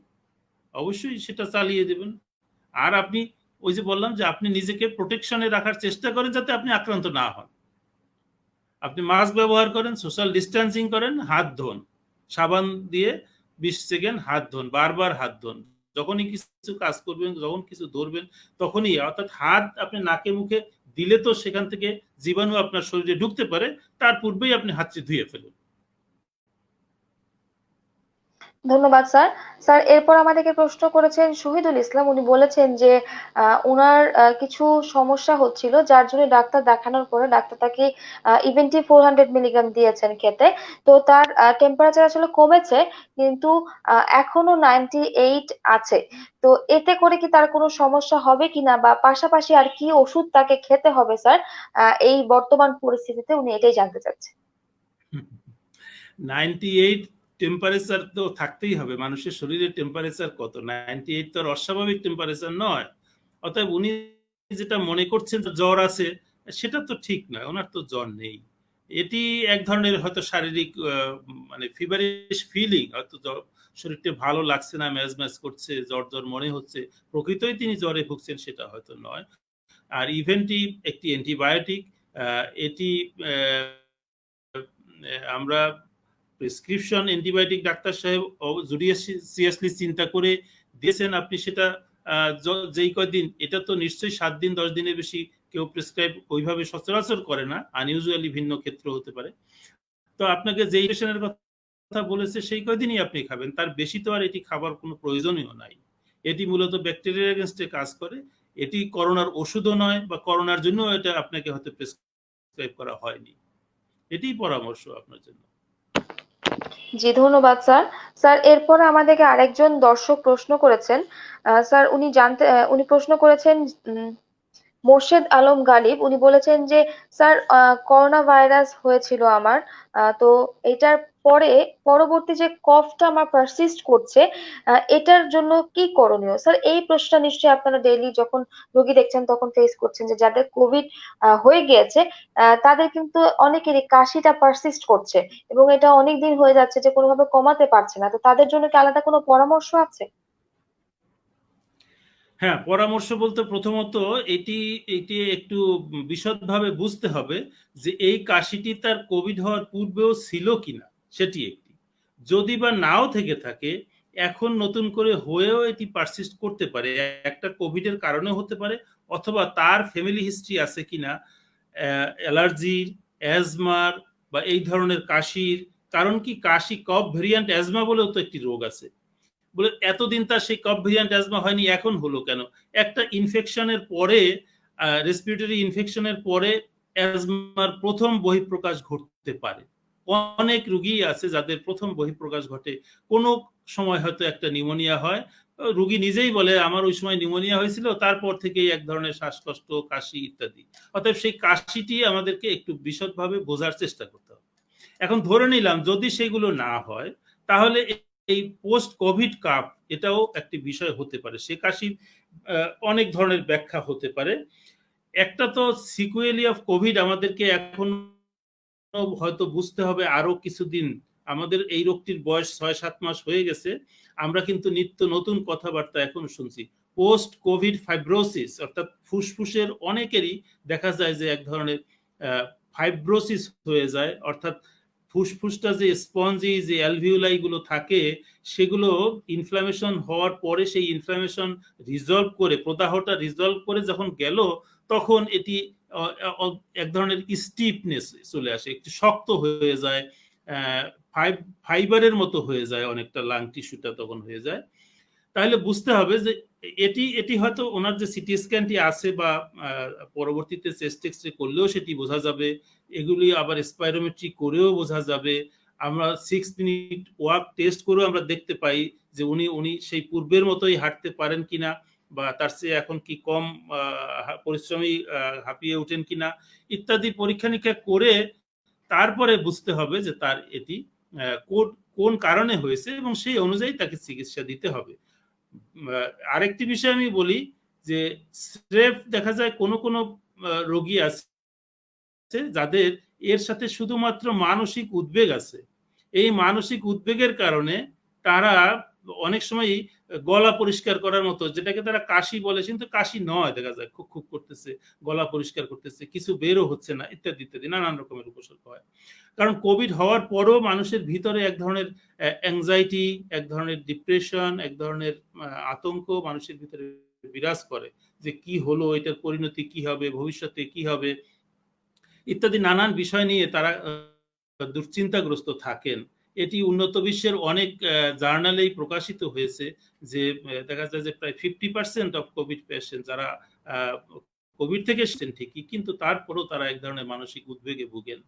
অবশ্যই সেটা চালিয়ে দেবেন। আর আপনি ওই যে বললাম যে আপনি নিজেকে প্রোটেকশনে রাখার চেষ্টা করেন যাতে আপনি আক্রান্ত না হন। আপনি মাস্ক ব্যবহার করেন, সোশ্যাল ডিস্টেন্সিং করেন, হাত ধোন, সাবান দিয়ে 20 সেকেন্ড হাত ধোন, বারবার হাত ধোন। যখনই কিছু কাজ করবেন, যখন কিছু ধরবেন, তখনই, অর্থাৎ হাত আপনি নাকে মুখে দিলে তো সেখান থেকে জীবাণু আপনার শরীরে ঢুকতে পারে, তার পূর্বেই আপনি হাতটি ধুয়ে ফেলুন। ধন্যবাদ স্যার। স্যার, এরপর আমাদেরকে প্রশ্ন করেছেন শহীদুল ইসলাম। উনি বলেছেন যে উনার কিছু সমস্যা হচ্ছিল, যার জন্য ডাক্তার দেখানোর পরে ডাক্তার তাকে ইভেন্টি 400 মিলিগ্রাম দিয়েছেন খেতে। তো তার টেম্পারেচার আসলে কমেছে, কিন্তু এখনো 98 আছে। তো এতে করে কি তার কোনো সমস্যা হবে কিনা, বা পাশাপাশি আর কি ওষুধ তাকে খেতে হবে স্যার এই বর্তমান পরিস্থিতিতে, উনি এটাই জানতে চাচ্ছেন। 98 টেম্পারেচার তো থাকতেই হবে। মানুষের শরীরের টেম্পারেচার কত? 98 তো আর অস্বাভাবিক টেম্পারেচার নয়। অতএব উনি যেটা মনে করছেন যে জ্বর আছে, সেটা তো ঠিক নয়। ওনার তো জ্বর নেই। এটি এক ধরনের হয়তো শারীরিক মানে ফিভারিশ ফিলিং, হয়তো শরীরটা ভালো লাগছে না, ম্যাজ ম্যাজ করছে, জ্বর জ্বর মনে হচ্ছে। প্রকৃতই তিনি জ্বরে ভুগছেন সেটা হয়তো নয়। আর ইভেন্টি একটি অ্যান্টিবায়োটিক, এটি আমরা প্রেসক্রিপশন অ্যান্টিবায়োটিক ডাক্তার সাহেব জুডিশিয়াসলি চিন্তা করে দিয়েছেন, আপনি সেটা যেই কয়দিন, এটা তো নিশ্চয়ই 7 দিন 10 দিনের বেশি কেউ প্রেসক্রাইব ওইভাবে সচরাচর করে না, আনইউজুয়ালি ভিন্ন ক্ষেত্র হতে পারে। তো আপনাকে যেই পেশেন্টের কথা বলেছে সেই কয়দিনই আপনি খাবেন, তার বেশি তো আর এটি খাবার কোনো প্রয়োজনীয় নাই। এটি মূলত ব্যাকটেরিয়ার এগেনস্টে কাজ করে। এটি করোনার ওষুধও নয়, বা করোনার জন্য এটা আপনাকে হয়তো প্রেসক্রাইব করা হয়নি। এটিই পরামর্শ আপনার জন্য। জি, ধন্যবাদ স্যার। স্যার, এরপরে আমাদেরকে আরেকজন দর্শক প্রশ্ন করেছেন। স্যার, উনি প্রশ্ন করেছেন মোর্শেদ আলম গালিব। উনি বলেছেন যে স্যার, করোনা ভাইরাস হয়েছিল আমার, তো এটার পরে পরবর্তী যে কফটা আমার পারসিস্ট করছে, এটার জন্য কি করণীয় স্যার? এই প্রশ্নটা নিশ্চয়ই আপনারা ডেইলি যখন রোগী দেখছেন তখন ফেস করছেন, যে যাদের কোভিড হয়ে গিয়েছে তাদের কিন্তু অনেকেরই কাশিটা পারসিস্ট করছে, এবং এটা অনেক দিন হয়ে যাচ্ছে যে কোনোভাবে কমাতে পারছে না। তো তাদের জন্য কি আলাদা কোনো পরামর্শ আছে? হ্যাঁ, পরামর্শ বলতে প্রথমত এটি এটি একটু বিশদভাবে বুঝতে হবে যে এই কাশিটি তার কোভিড হওয়ার পূর্বেও ছিল কিনা, সেটি একটি। যদি বা নাও থেকে থাকে, এখন নতুন করে হয়েও এটি পারসিস্ট করতে পারে, একটা কোভিডের কারণে হতে পারে, অথবা তার ফ্যামিলি হিস্ট্রি আছে কিনা অ্যালার্জির, অ্যাজমার, বা এই ধরনের কাশির। কারণ কি, কাশি কফ ভেরিয়ান্ট অ্যাজমা বলেও তো একটি রোগ আছে। বলে এতদিন তার সেই কফ ভেরিয়ান্ট অ্যাজমা হয়নি, এখন হলো কেন? একটা ইনফেকশনের পরে, রেসপিরেটরি ইনফেকশনের পরে অ্যাজমার প্রথম বহিঃপ্রকাশ ঘটতে পারে। অনেক রুগী আছে যাদের প্রথম বহিঃপ্রকাশ ঘটে কোনো সময়, হয়তো একটা নিউমোনিয়া হয়, রুগী নিজেই বলে আমার ওই সময় নিউমোনিয়া হয়েছিল, তারপর থেকেই এক ধরনের শ্বাসকষ্ট, কাশি ইত্যাদি। অতএব সেই কাশিটি আমাদেরকে একটু বিশদভাবে বোঝার চেষ্টা করতে হবে। এখন ধরে নিলাম যদি সেগুলো না হয়, তাহলে এই পোস্ট কোভিড কাপ এটাও একটি বিষয় হতে পারে। সে কাশির অনেক ধরনের ব্যাখ্যা হতে পারে। একটা তো সিকুয়েলি অফ কোভিড আমাদেরকে এখনো হয়তো বুঝতে হবে আরো কিছুদিন। আমাদের এই রোগটির বয়স ৬-৭ মাস হয়ে গেছে। আমরা কিন্তু নিত্য নতুন কথাবার্তা এখনো শুনছি। পোস্ট কোভিড ফাইব্রোসিস অর্থাৎ ফুসফুসের অনেকেরই দেখা যায় যে এক ধরনের ফাইব্রোসিস হয়ে যায়, অর্থাৎ ফুসফুসটা যে স্পঞ্জি যে অ্যালভিওলাই গুলো থাকে সেগুলো ইনফ্লামেশন হওয়ার পরে সেই ইনফ্লামেশন রিজলভ করে, প্রদাহটা রিজলভ করে যখন গেল তখন এটি এক ধরনের স্টিফনেস চলে আসে, একটু শক্ত হয়ে যায়, ফাইবারের মতো হয়ে যায় অনেকটা, লাং টিস্যুটা তখন হয়ে যায়। তাহলে বুঝতে হবে যে এটি হয়তো ওনার যে সিটি স্ক্যানটি আছে বা পরবর্তীতে চেস্ট এক্সরে করলেও সেটি বোঝা যাবে, এগুলি আবার স্পাইরোমেট্রি করেও বোঝা যাবে। আমরা 6 মিনিট ওয়াক টেস্ট করেও আমরা দেখতে পাই যে উনি সেই পূর্বের মতোই হাঁটতে পারেন কিনা, বা তার চেয়ে এখন কি কম পরিশ্রমী হাঁপিয়ে ওঠেন কিনা ইত্যাদি পরীক্ষা নিরীক্ষা করে তারপরে বুঝতে হবে যে তার এটি কোন কারণে হয়েছে এবং সেই অনুযায়ী তাকে চিকিৎসা দিতে হবে। আরেকটি বিষয় আমি বলি যে স্রেফ দেখা যায় কোনো রোগী আছে যাদের এর সাথে শুধুমাত্র মানসিক উদ্বেগ আছে। এই মানসিক উদ্বেগের কারণে তারা অনেক সময় গলা পরিষ্কার করার মতো, যেটাকে তারা কাশি বলে কিন্তু কাশি নয়, দেখা যায় খুব খুব করতেছে, গলা পরিষ্কার করতেছে, কিছু বেরও হচ্ছে না, ইত্যাদি ইত্যাদি নানান রকমের উপসর্গ হয়। কারণ কোভিড হওয়ার পরও মানুষের ভিতরে এক ধরনের অ্যাংজাইটি, এক ধরনের ডিপ্রেশন, এক ধরনের আতঙ্ক মানুষের ভিতরে বিরাজ করে যে কি হলো, এটার পরিণতি কি হবে, ভবিষ্যতে কি হবে ইত্যাদি নানান বিষয় নিয়ে তারা দুশ্চিন্তাগ্রস্ত থাকেন। এটি উন্নত বিশ্বের অনেক জার্নালেই প্রকাশিত হয়েছে যে দেখা যায় যে প্রায় 50% অফ কোভিড পেশেন্ট যারা কোভিড থেকে এসেছেন ঠিকই, কিন্তু তারপরও তারা এক ধরনের মানসিক উদ্বেগে ভুগেন।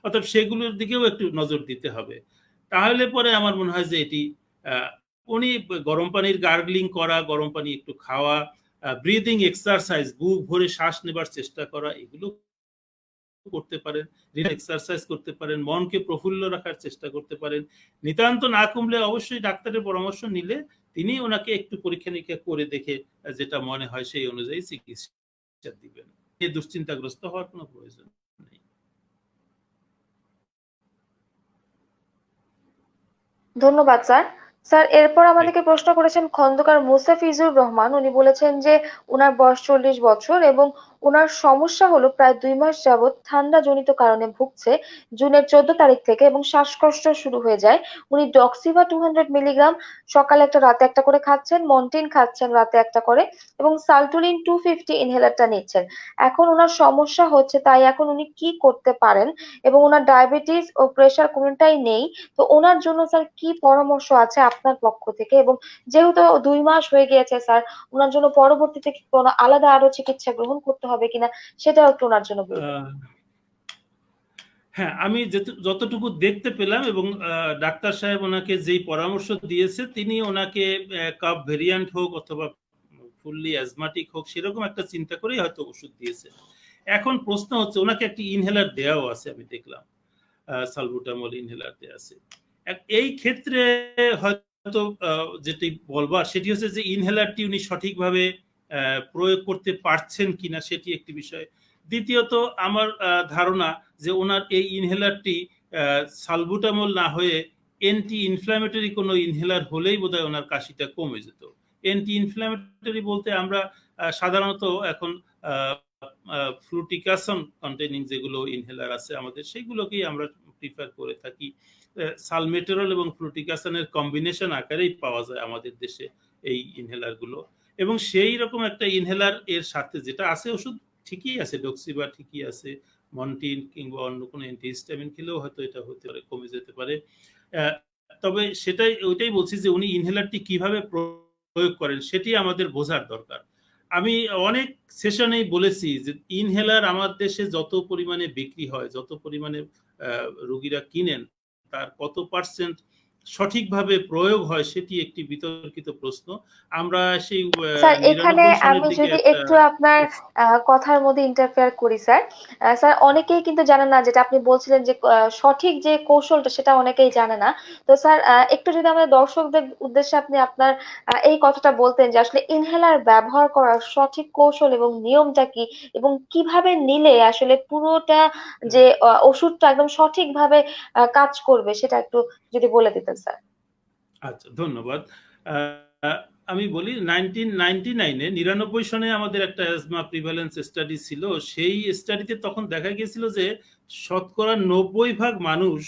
অর্থাৎ সেগুলোর দিকেও একটু নজর দিতে হবে। তাহলে পরে আমার মনে হয় যে এটি উনি গরম পানির গার্গলিং করা, গরম পানি একটু খাওয়া, ব্রিদিং এক্সারসাইজ, বুক ভরে শ্বাস নেবার চেষ্টা করা, এগুলো করতে পারেন, এক্সারসাইজ করতে পারেন, মনকে প্রফুল্ল রাখার চেষ্টা করতে পারেন। নিতান্ত না কমলে অবশ্যই ডাক্তারের পরামর্শ নিলে তিনি ওনাকে একটু পরীক্ষা নিরীক্ষা করে দেখে যেটা মনে হয় সেই অনুযায়ী চিকিৎসা দিবেন। এই দুশ্চিন্তাগ্রস্ত হওয়ার কোনো প্রয়োজন নেই। ধন্যবাদ স্যার। স্যার এরপর আমাদেরকে প্রশ্ন করেছেন খন্দকার মুস্তাফিজুর রহমান। উনি বলেছেন যে উনার বয়স 40 বছর এবং উনার সমস্যা হলো প্রায় 2 মাস যাবৎ ঠান্ডা জনিত কারণে ভুগছে জুনের 14 তারিখ থেকে, এবং শ্বাসকষ্ট শুরু হয়ে যায়। উনি ডক্সিভা 200 মিলিগ্রাম সকালে একটা রাতে একটা করে খাচ্ছেন, মন্টিন খাচ্ছেন রাতে একটা করে, এবং সালটুলিন 250 ইনহেলারটা নিচ্ছেন। এখন ওনার সমস্যা হচ্ছে, তাই এখন উনি কি করতে পারেন? এবং ওনার ডায়াবেটিস ও প্রেশার কোনোটাই নেই। তো ওনার জন্য স্যার কি পরামর্শ আছে আপনার পক্ষ থেকে? এবং যেহেতু 2 মাস হয়ে গিয়েছে স্যার, ওনার জন্য পরবর্তীতে কি কোনো আলাদা আরো চিকিৎসা গ্রহণ করতে হবে কিনা সেটাও একটু ওনার জন্য বলবেন। হ্যাঁ, আমি যতটুকু দেখতে পেলাম এবং ডাক্তার সাহেব ওনাকে যেই পরামর্শ দিয়েছে, তিনি ওনাকে কাপ ভেরিয়েন্ট হোক অথবা ফুললি অ্যাজমাটিক হোক সেরকম একটা চিন্তা করেই হয়তো ওষুধ দিয়েছে। এখন প্রশ্ন হচ্ছে, ওনাকে একটি ইনহেলার দেওয়াও আছে, আমি দেখলাম সালবুটামল ইনহেলার দেওয়া আছে। এই ক্ষেত্রে হয়তো যেটি বলবার সেটি হচ্ছে যে ইনহেলারটি উনি সঠিকভাবে প্রয়োগ করতে পারছেন কিনা সেটি একটি বিষয়। দ্বিতীয়ত আমার ধারণা যে ওনার এই ইনহেলারটি সালবুটামল না হয়ে অ্যান্টি ইনফ্ল্যামেটরি কোনো ইনহেলার হলেই বোধহয় ওনার কাশিটা কমে যেত। অ্যান্টি ইনফ্ল্যামেটরি বলতে আমরা সাধারণত এখন ফ্লুটিকাসন কন্টেনিং যেগুলো ইনহেলার আছে আমাদের, সেগুলোকেই আমরা প্রিফার করে থাকি। সালমেটেরল এবং ফ্লুটিকাসনের কম্বিনেশন আকারেই পাওয়া যায় আমাদের দেশে এই ইনহেলার গুলো, এবং সেই রকম একটা ইনহেলার এর সাথে যেটা আছে ওষুধ ঠিকই আছে, ডক্সিবা ঠিকই আছে, মন্টিন কিংবা অন্য কোনো অ্যান্টিহিস্টামিন খেলেও হয়তো এটা হতে পারে, কমে যেতে পারে। তবে ওইটাই বলছি যে উনি ইনহেলারটি কিভাবে প্রয়োগ করেন সেটি আমাদের বোঝার দরকার। আমি অনেক সেশনেই বলেছি যে ইনহেলার আমার দেশে যত পরিমাণে বিক্রি হয়, যত পরিমাণে রোগীরা কিনেন, তার কত পার্সেন্ট সঠিকভাবে প্রয়োগ হয় সেটি একটি বিতর্কিত প্রশ্ন। আমরা সেই স্যার এখানে ৯৯ সনের আমি দিকে যদি একটা একটু আপনার কথার মধ্যে ইন্টারফেয়ার করি স্যার। স্যার অনেকেই কিন্তু জানে না, যেটা আপনি বলছিলেন যে সঠিক যে কৌশলটা সেটা অনেকেই জানে না। তো স্যার একটু যদি আমাদের দর্শকদের উদ্দেশ্যে আপনি আপনার এই কথাটা বলতেন যে আসলে ইনহেলার ব্যবহার করার সঠিক কৌশল এবং নিয়মটা কি, এবং কিভাবে নিলে আসলে পুরোটা যে ওষুধটা একদম সঠিকভাবে কাজ করবে, সেটা একটু যদি বলে দিতেন স্যার। আচ্ছা, ধন্যবাদ। আমি বলি 1999 99 সনে আমাদের একটা অ্যাজমা প্রিভ্যালেন্স স্টাডি ছিল। সেই স্টাডিতে তখন দেখা গিয়েছিল যে শতকরা 90% মানুষ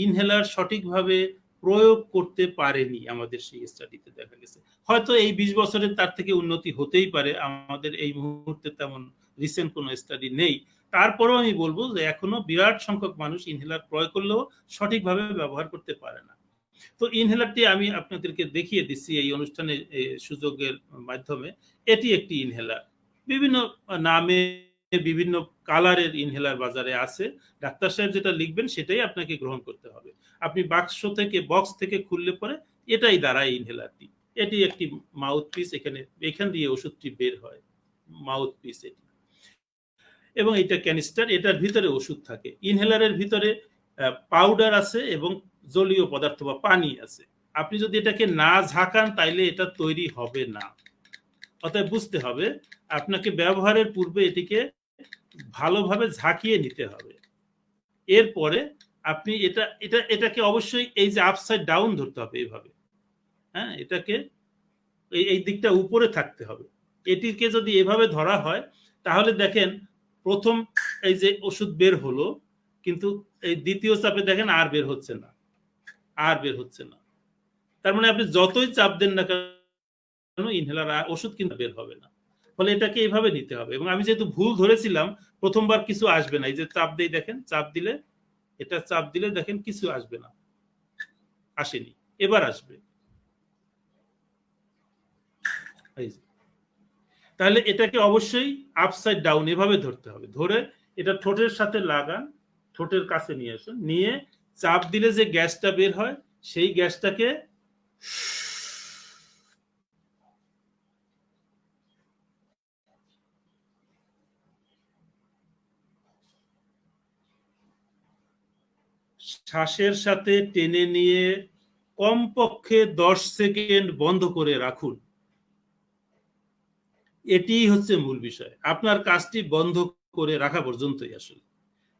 ইনহেলার সঠিকভাবে প্রয়োগ করতে পারেনি। আমাদের সেই স্টাডিতে দেখা গেছে। হয়তো এই ২০ বছরে তার থেকে উন্নতি হতেই পারে। আমাদের এই মুহূর্তে তেমন রিসেন্ট কোনো স্টাডি নেই। তারপরেও আমি বলব যে এখনো বিরাট সংখ্যক মানুষ ইনহেলার প্রয়োগ করলেও সঠিকভাবে ব্যবহার করতে পারে না। তো ইনহেলারটি আমি আপনাদেরকে দেখিয়ে দিচ্ছি এই অনুষ্ঠানে সুযোগের মাধ্যমে। এটি একটি ইনহেলার। বিভিন্ন নামে বিভিন্ন কালারের ইনহেলার বাজারে আছে। ডাক্তার সাহেব যেটা লিখবেন সেটাই আপনাকে গ্রহণ করতে হবে। আপনি বক্স থেকে খুললে পরে এটাই দাঁড়ায় ইনহেলারটি। এটি একটি মাউথ পিস, এখান দিয়ে ওষুধটি বের হয়। মাউথ পিস এটি। এবং এটা ক্যানিস্টার, এটার ভিতরে ওষুধ থাকে। ইনহেলারের ভিতরে পাউডার আছে এবং জলীয় পদার্থ বা পানি আছে। আপনি যদি এটাকে না ঝাঁকান তাইলে এটা তৈরি হবে না। অতএব বুঝতে হবে আপনাকে ব্যবহারের পূর্বে এটিকে ভালোভাবে ঝাঁকিয়ে নিতে হবে। এরপরে আপনি এটাকে অবশ্যই এই যে আপসাইড ডাউন ধরতে হবে এইভাবে। হ্যাঁ, এটাকে এই দিকটা উপরে থাকতে হবে। এটিকে যদি এভাবে ধরা হয় তাহলে দেখেন প্রথম এই যে ওষুধ বের হলো, কিন্তু এই দ্বিতীয় চাপে দেখেন আর বের হচ্ছে না, আর বের হচ্ছে না। তার মানে আপনি যতই চাপ দেন না কেন ইনহেলার ওষুধ কিন্তু বের হবে না। ফলে এটাকে এইভাবে নিতে হবে। এবং আমি যেহেতু ভুল ধরেছিলাম প্রথমবার কিছু আসবে না। এই যে চাপ দেই দেখেন, চাপ দিলে দেখেন কিছু আসবে না, আসেনি, এবার আসবে। তাহলে এটাকে অবশ্যই আপসাইড ডাউন এভাবে ধরতে হবে। ধরে এটা ঠোঁটের সাথে লাগান, ঠোঁটের কাছে নিয়ে আসুন, নিয়ে চাপ দিলে যে গ্যাসটা বের হয় সেই গ্যাসটাকে শ্বাসের সাথে টেনে নিয়ে কমপক্ষে 10 সেকেন্ড বন্ধ করে রাখুন। এটিই হচ্ছে মূল বিষয়। আপনার কাজটি বন্ধ করে রাখা পর্যন্তই আসলে।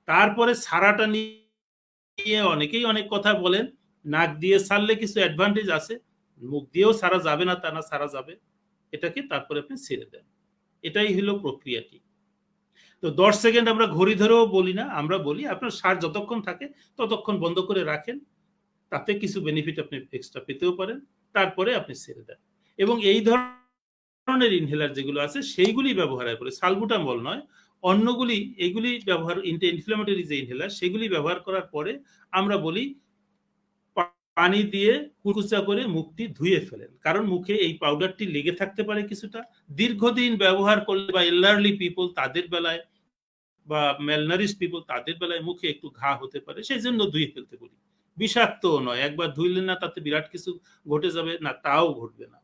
তারপরে ছাড়াটা নিয়ে অনেকেই অনেক কথা বলেন। নাক দিয়ে ছাড়লে কিছু অ্যাডভান্টেজ আছে, মুখ দিয়েও ছাড়া যাবে না তা না, ছাড়া যাবে। এটাকে তারপরে আপনি ছেড়ে দেন। এটাই হলো প্রক্রিয়াটি। তো 10 সেকেন্ড আমরা ঘড়ি ধরেও বলি না, আমরা বলি আপনার শ্বাস যতক্ষণ থাকে ততক্ষণ বন্ধ করে রাখেন। তাতে কিছু বেনিফিট আপনি এক্সট্রা পেতেও পারেন। তারপরে আপনি ছেড়ে দেন। এবং এই ধরনের ইনহেলার যেগুলো আছে সেইগুলি ব্যবহারের পরে, সালবুটামল নয়, অন্যগুলি এগুলি ব্যবহার, ইনফ্ল্যামেটরি যে ইনহেলার সেগুলি ব্যবহার করার পরে আমরা বলি পানি দিয়ে কুচকুচা করে মুখটি ধুয়ে ফেলেন। কারণ মুখে এই পাউডারটি লেগে থাকতে পারে কিছুটা। দীর্ঘদিন ব্যবহার করলে বা এল্ডারলি পিপল তাদের বেলায় বা ম্যালনারিশ পিপল তাদের বেলায় মুখে একটু ঘা হতে পারে, সেই জন্য ধুয়ে ফেলতে বলি। বিষাক্ত নয়, একবার ধুইলেন না তাতে বিরাট কিছু ঘটে যাবে না, তাও ঘটবে না।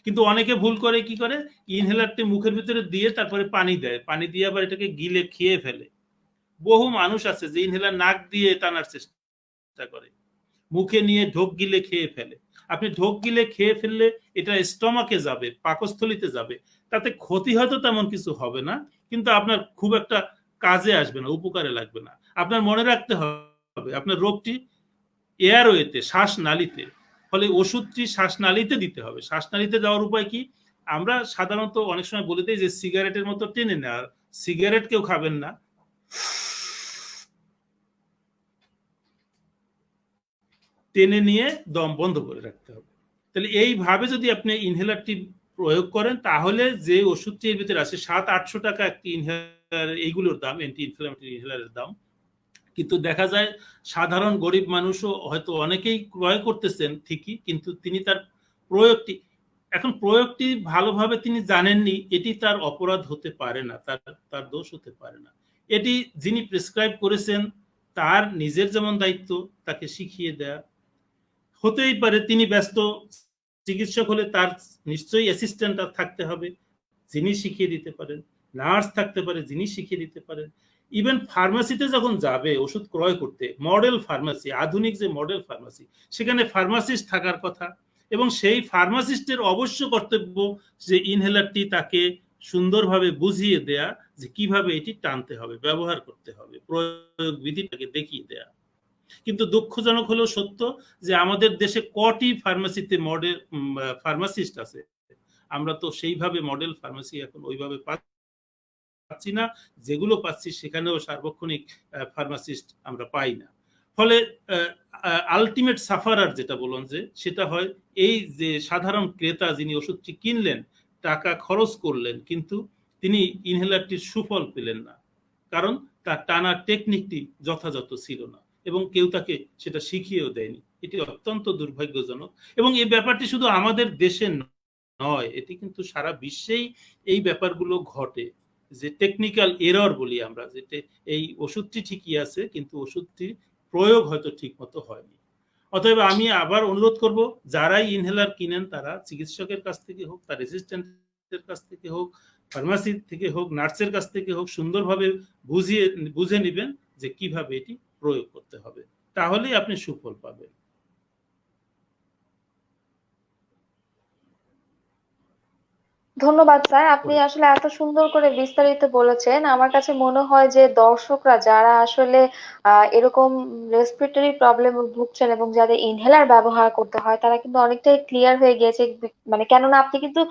কিন্তু অনেকে ভুল করে, কি করে, ইনহেলারটি মুখের ভিতরে দিয়ে তারপরে পানি দেয়, পানি দিয়ে আবার এটাকে গিলে খেয়ে ফেলে। বহু মানুষ আছে যে ইনহেলার নাক দিয়ে টানার চেষ্টা করে, মুখে নিয়ে ঢোক গিলে খেয়ে ফেলে। আপনি ঢোক গিলে খেয়ে ফেললে এটা স্টমাকে যাবে, পাকস্থলিতে যাবে, তাতে ক্ষতি হয়তো তেমন কিছু হবে না, কিন্তু আপনার খুব একটা কাজে আসবে না, উপকারে লাগবে না। আপনার মনে রাখতে হবে আপনার রোগটি এয়ারওয়েতে, শ্বাসনালীতে। ফলে ওষুধটি শ্বাসনালীতে দিতে হবে। শ্বাসনালীতে যাওয়ার উপায় কি? আমরা সাধারণত অনেক সময় বলে দিই যে সিগারেটের মতো টেনে নেওয়ার। সিগারেট কেউ খাবেন না, টেনে নিয়ে দম বন্ধ করে রাখতে হবে। তাহলে এইভাবে যদি আপনি ইনহেলারটি প্রয়োগ করেন তাহলে যে ওষুধটি এর ভিতরে আছে 700-800 টাকা একটি ইনহেলার, এইগুলোর দাম, অ্যান্টি ইনফ্ল্যামেটরি ইনহেলারের দাম। কিন্তু দেখা যায় সাধারণ গরিব মানুষও হয়তো অনেকেই ক্রয় করতেছেন ঠিকই, কিন্তু তিনি তার প্রয়োগটি ভালোভাবে তিনি জানেননি, এটি তার অপরাধ হতে পারে না, তার দোষ হতে পারে না। এটি যিনি প্রেসক্রাইব করেছেন তার নিজের যেমন দায়িত্ব তাকে শিখিয়ে দেয়া, হতেই পারে তিনি ব্যস্ত, চিকিৎসক হলে তার নিশ্চয়ই অ্যাসিস্ট্যান্ট থাকতে হবে, যিনি শিখিয়ে দিতে পারেন, নার্স থাকতে পারে যিনি শিখিয়ে দিতে পারেন। ইভেন ফার্মাসিতে যখন যাবে ওষুধ ক্রয় করতে, মডেল ফার্মাসি, আধুনিক যে মডেল ফার্মাসি, সেখানে ফার্মাসিস্ট থাকার কথা, এবং সেই ফার্মাসিস্টের অবশ্য কর্তব্য যে ইনহেলারটি তাকে সুন্দরভাবে বুঝিয়ে দেয়া যে কিভাবে এটি টানতে হবে, ব্যবহার করতে হবে, প্রয়োগ বিধিটাকে দেখিয়ে দেয়া। কিন্তু দুঃখজনক হলেও সত্য যে আমাদের দেশে কটি ফার্মাসিতে মডেল ফার্মাসিস্ট আছে, আমরা তো সেইভাবে মডেল ফার্মাসি এখন ওইভাবে পাচ্ছি না, যেগুলো পাচ্ছি সেখানেও সার্বক্ষণিক ফার্মাসিস্ট আমরা পাই না। ফলে আলটিমেট সাফারার যেটা বলুন যে সেটা হয় এই যে সাধারণ ক্রেতা যিনি ওষুধটি কিনলেন, টাকা খরচ করলেন, কিন্তু তিনি ইনহেলারটির সুফল পেলেন না, কারণ তার টানার টেকনিকটি যথাযথ ছিল না এবং কেউ তাকে সেটা শিখিয়েও দেয়নি। এটি অত্যন্ত দুর্ভাগ্যজনক এবং এই ব্যাপারটি শুধু আমাদের দেশে নয়, এটি কিন্তু সারা বিশ্বেই এই ব্যাপারগুলো ঘটে, যে টেকনিক্যাল এরর বলি আমরা, যেটা এই ওষুধটি ঠিকই আছে কিন্তু ওষুধটি প্রয়োগ হয়তো ঠিক মতো হয়নি। অতএব আমি আবার অনুরোধ করব, যারাই ইনহেলার কিনেন তারা চিকিৎসকের কাছ থেকে হোক, তার অ্যাসিস্ট্যান্টের কাছ থেকে হোক, ফার্মাসি থেকে হোক, নার্সের কাছ থেকে হোক, সুন্দরভাবে বুঝে নেবেন যে কিভাবে এটি প্রয়োগ করতে হবে, তাহলেই আপনি সুফল পাবেন। ধন্যবাদ স্যার, আপনি আসলে এত সুন্দর করে বিস্তারিত বলেছেন। আমার কাছে মনে হয় যে দর্শকরা যারা আসলে এরকম রেসপিরেটরি প্রবলেম ভুগছেন এবং যাদের ইনহেলার ব্যবহার করতে হয় তারা কিন্তু অনেকটাই ক্লিয়ার হয়ে গিয়েছে, মানে কেননা আপনি কিন্তু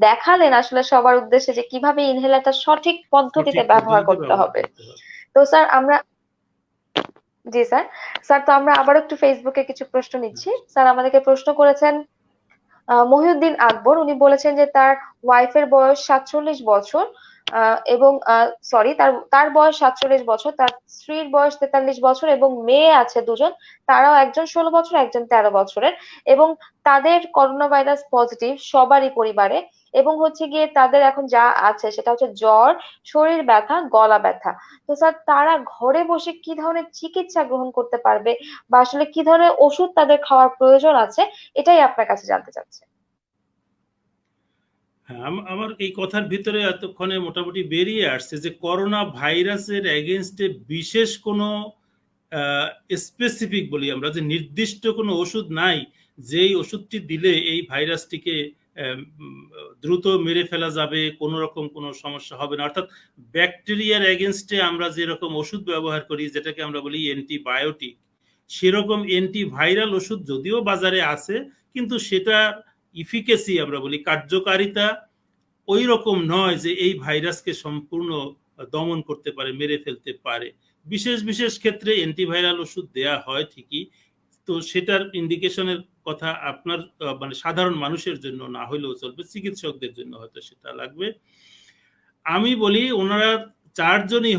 দেখালেন আসলে সবার উদ্দেশ্যে যে কিভাবে ইনহেলারটা সঠিক পদ্ধতিতে সঠিক ব্যবহার পদ্ধতিতে করতে ব্যবহার হবে। করতে হবে। তো স্যার আমরা, জি স্যার, স্যার তো আমরা আবারও একটু ফেসবুকে কিছু প্রশ্ন নিচ্ছি। স্যার আমাদেরকে প্রশ্ন করেছেন মহিউদ্দিন আকবর, উনি বলেছেন যে তার ওয়াইফের বয়স 47 বছর, এবং সরি, তার তার বয়স 47 বছর, তার স্ত্রীর বয়স 43 বছর এবং মেয়ে আছে দুজন, তারাও একজন 16 বছর একজন 13 বছরের, এবং তাদের করোনা ভাইরাস পজিটিভ সবারই পরিবারে, এবং হচ্ছে গিয়ে তাদের এখন যা আছে সেটা হচ্ছে জ্বর, শরীর ব্যথা, গলা ব্যথা। তো স্যার তারা ঘরে বসে কি ধরনের চিকিৎসা গ্রহণ করতে পারবে বা আসলে কি ধরনের ওষুধ তাদের খাওয়ার প্রয়োজন আছে, এটাই আপনার কাছে জানতে চাচ্ছি। হ্যাঁ, আমার এই কথার ভিতরে এতক্ষণে মোটামুটি বেরিয়ে আসছে যে করোনা ভাইরাসের এগেনস্টে বিশেষ কোনো স্পেসিফিক বলি আমরা, যে নির্দিষ্ট কোনো ওষুধ নাই যেই ওষুধটি দিলে এই ভাইরাসটিকে দ্রুত মেরে ফেলা যাবে, কোনো রকম কোনো সমস্যা হবে না। অর্থাৎ ব্যাকটেরিয়ার এগেনস্টে আমরা যেরকম ওষুধ ব্যবহার করি যেটাকে আমরা বলি অ্যান্টিবায়োটিক, সেরকম অ্যান্টিভাইরাল ওষুধ যদিও বাজারে আছে, কিন্তু সেটা ইফিকেসি আমরা বলি, কার্যকারিতা ওই রকম নয় যে এই ভাইরাসকে সম্পূর্ণ দমন করতে পারে, মেরে ফেলতে পারে। বিশেষ বিশেষ ক্ষেত্রে অ্যান্টিভাইরাল ওষুধ দেয়া হয় ঠিকই, তো সেটার ইন্ডিকেশনের কথা আপনার মানে সাধারণ মানুষের জন্য না হলেও চলবে, চিকিৎসকদের জন্য হয়তো সেটা লাগবে। আমি বলি ওনারা চারজনই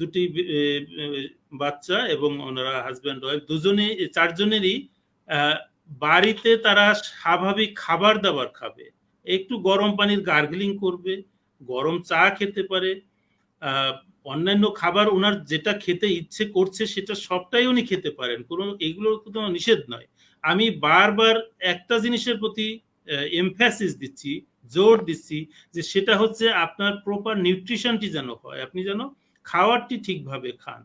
দুটি বাচ্চা এবং ওনারা হাজব্যান্ড ওয়াইফ দুজনেই, চারজনেরই বাড়িতে তারা স্বাভাবিক খাবার দাবার খাবে, একটু গরম পানির গার্গলিং করবে, গরম চা খেতে পারে, অন্যান্য খাবার ওনার যেটা খেতে ইচ্ছে করছে সেটা সবটাই উনি খেতে পারেন, কোনো এগুলো কোনো নিষেধ নয়। আমি বারবার একটা জিনিসের প্রতি এমফ্যাসিস দিচ্ছি, জোর দিচ্ছি, যে সেটা হচ্ছে আপনার প্রপার নিউট্রিশনটি যেন হয়, আপনি যেন খাবারটি ঠিকভাবে খান।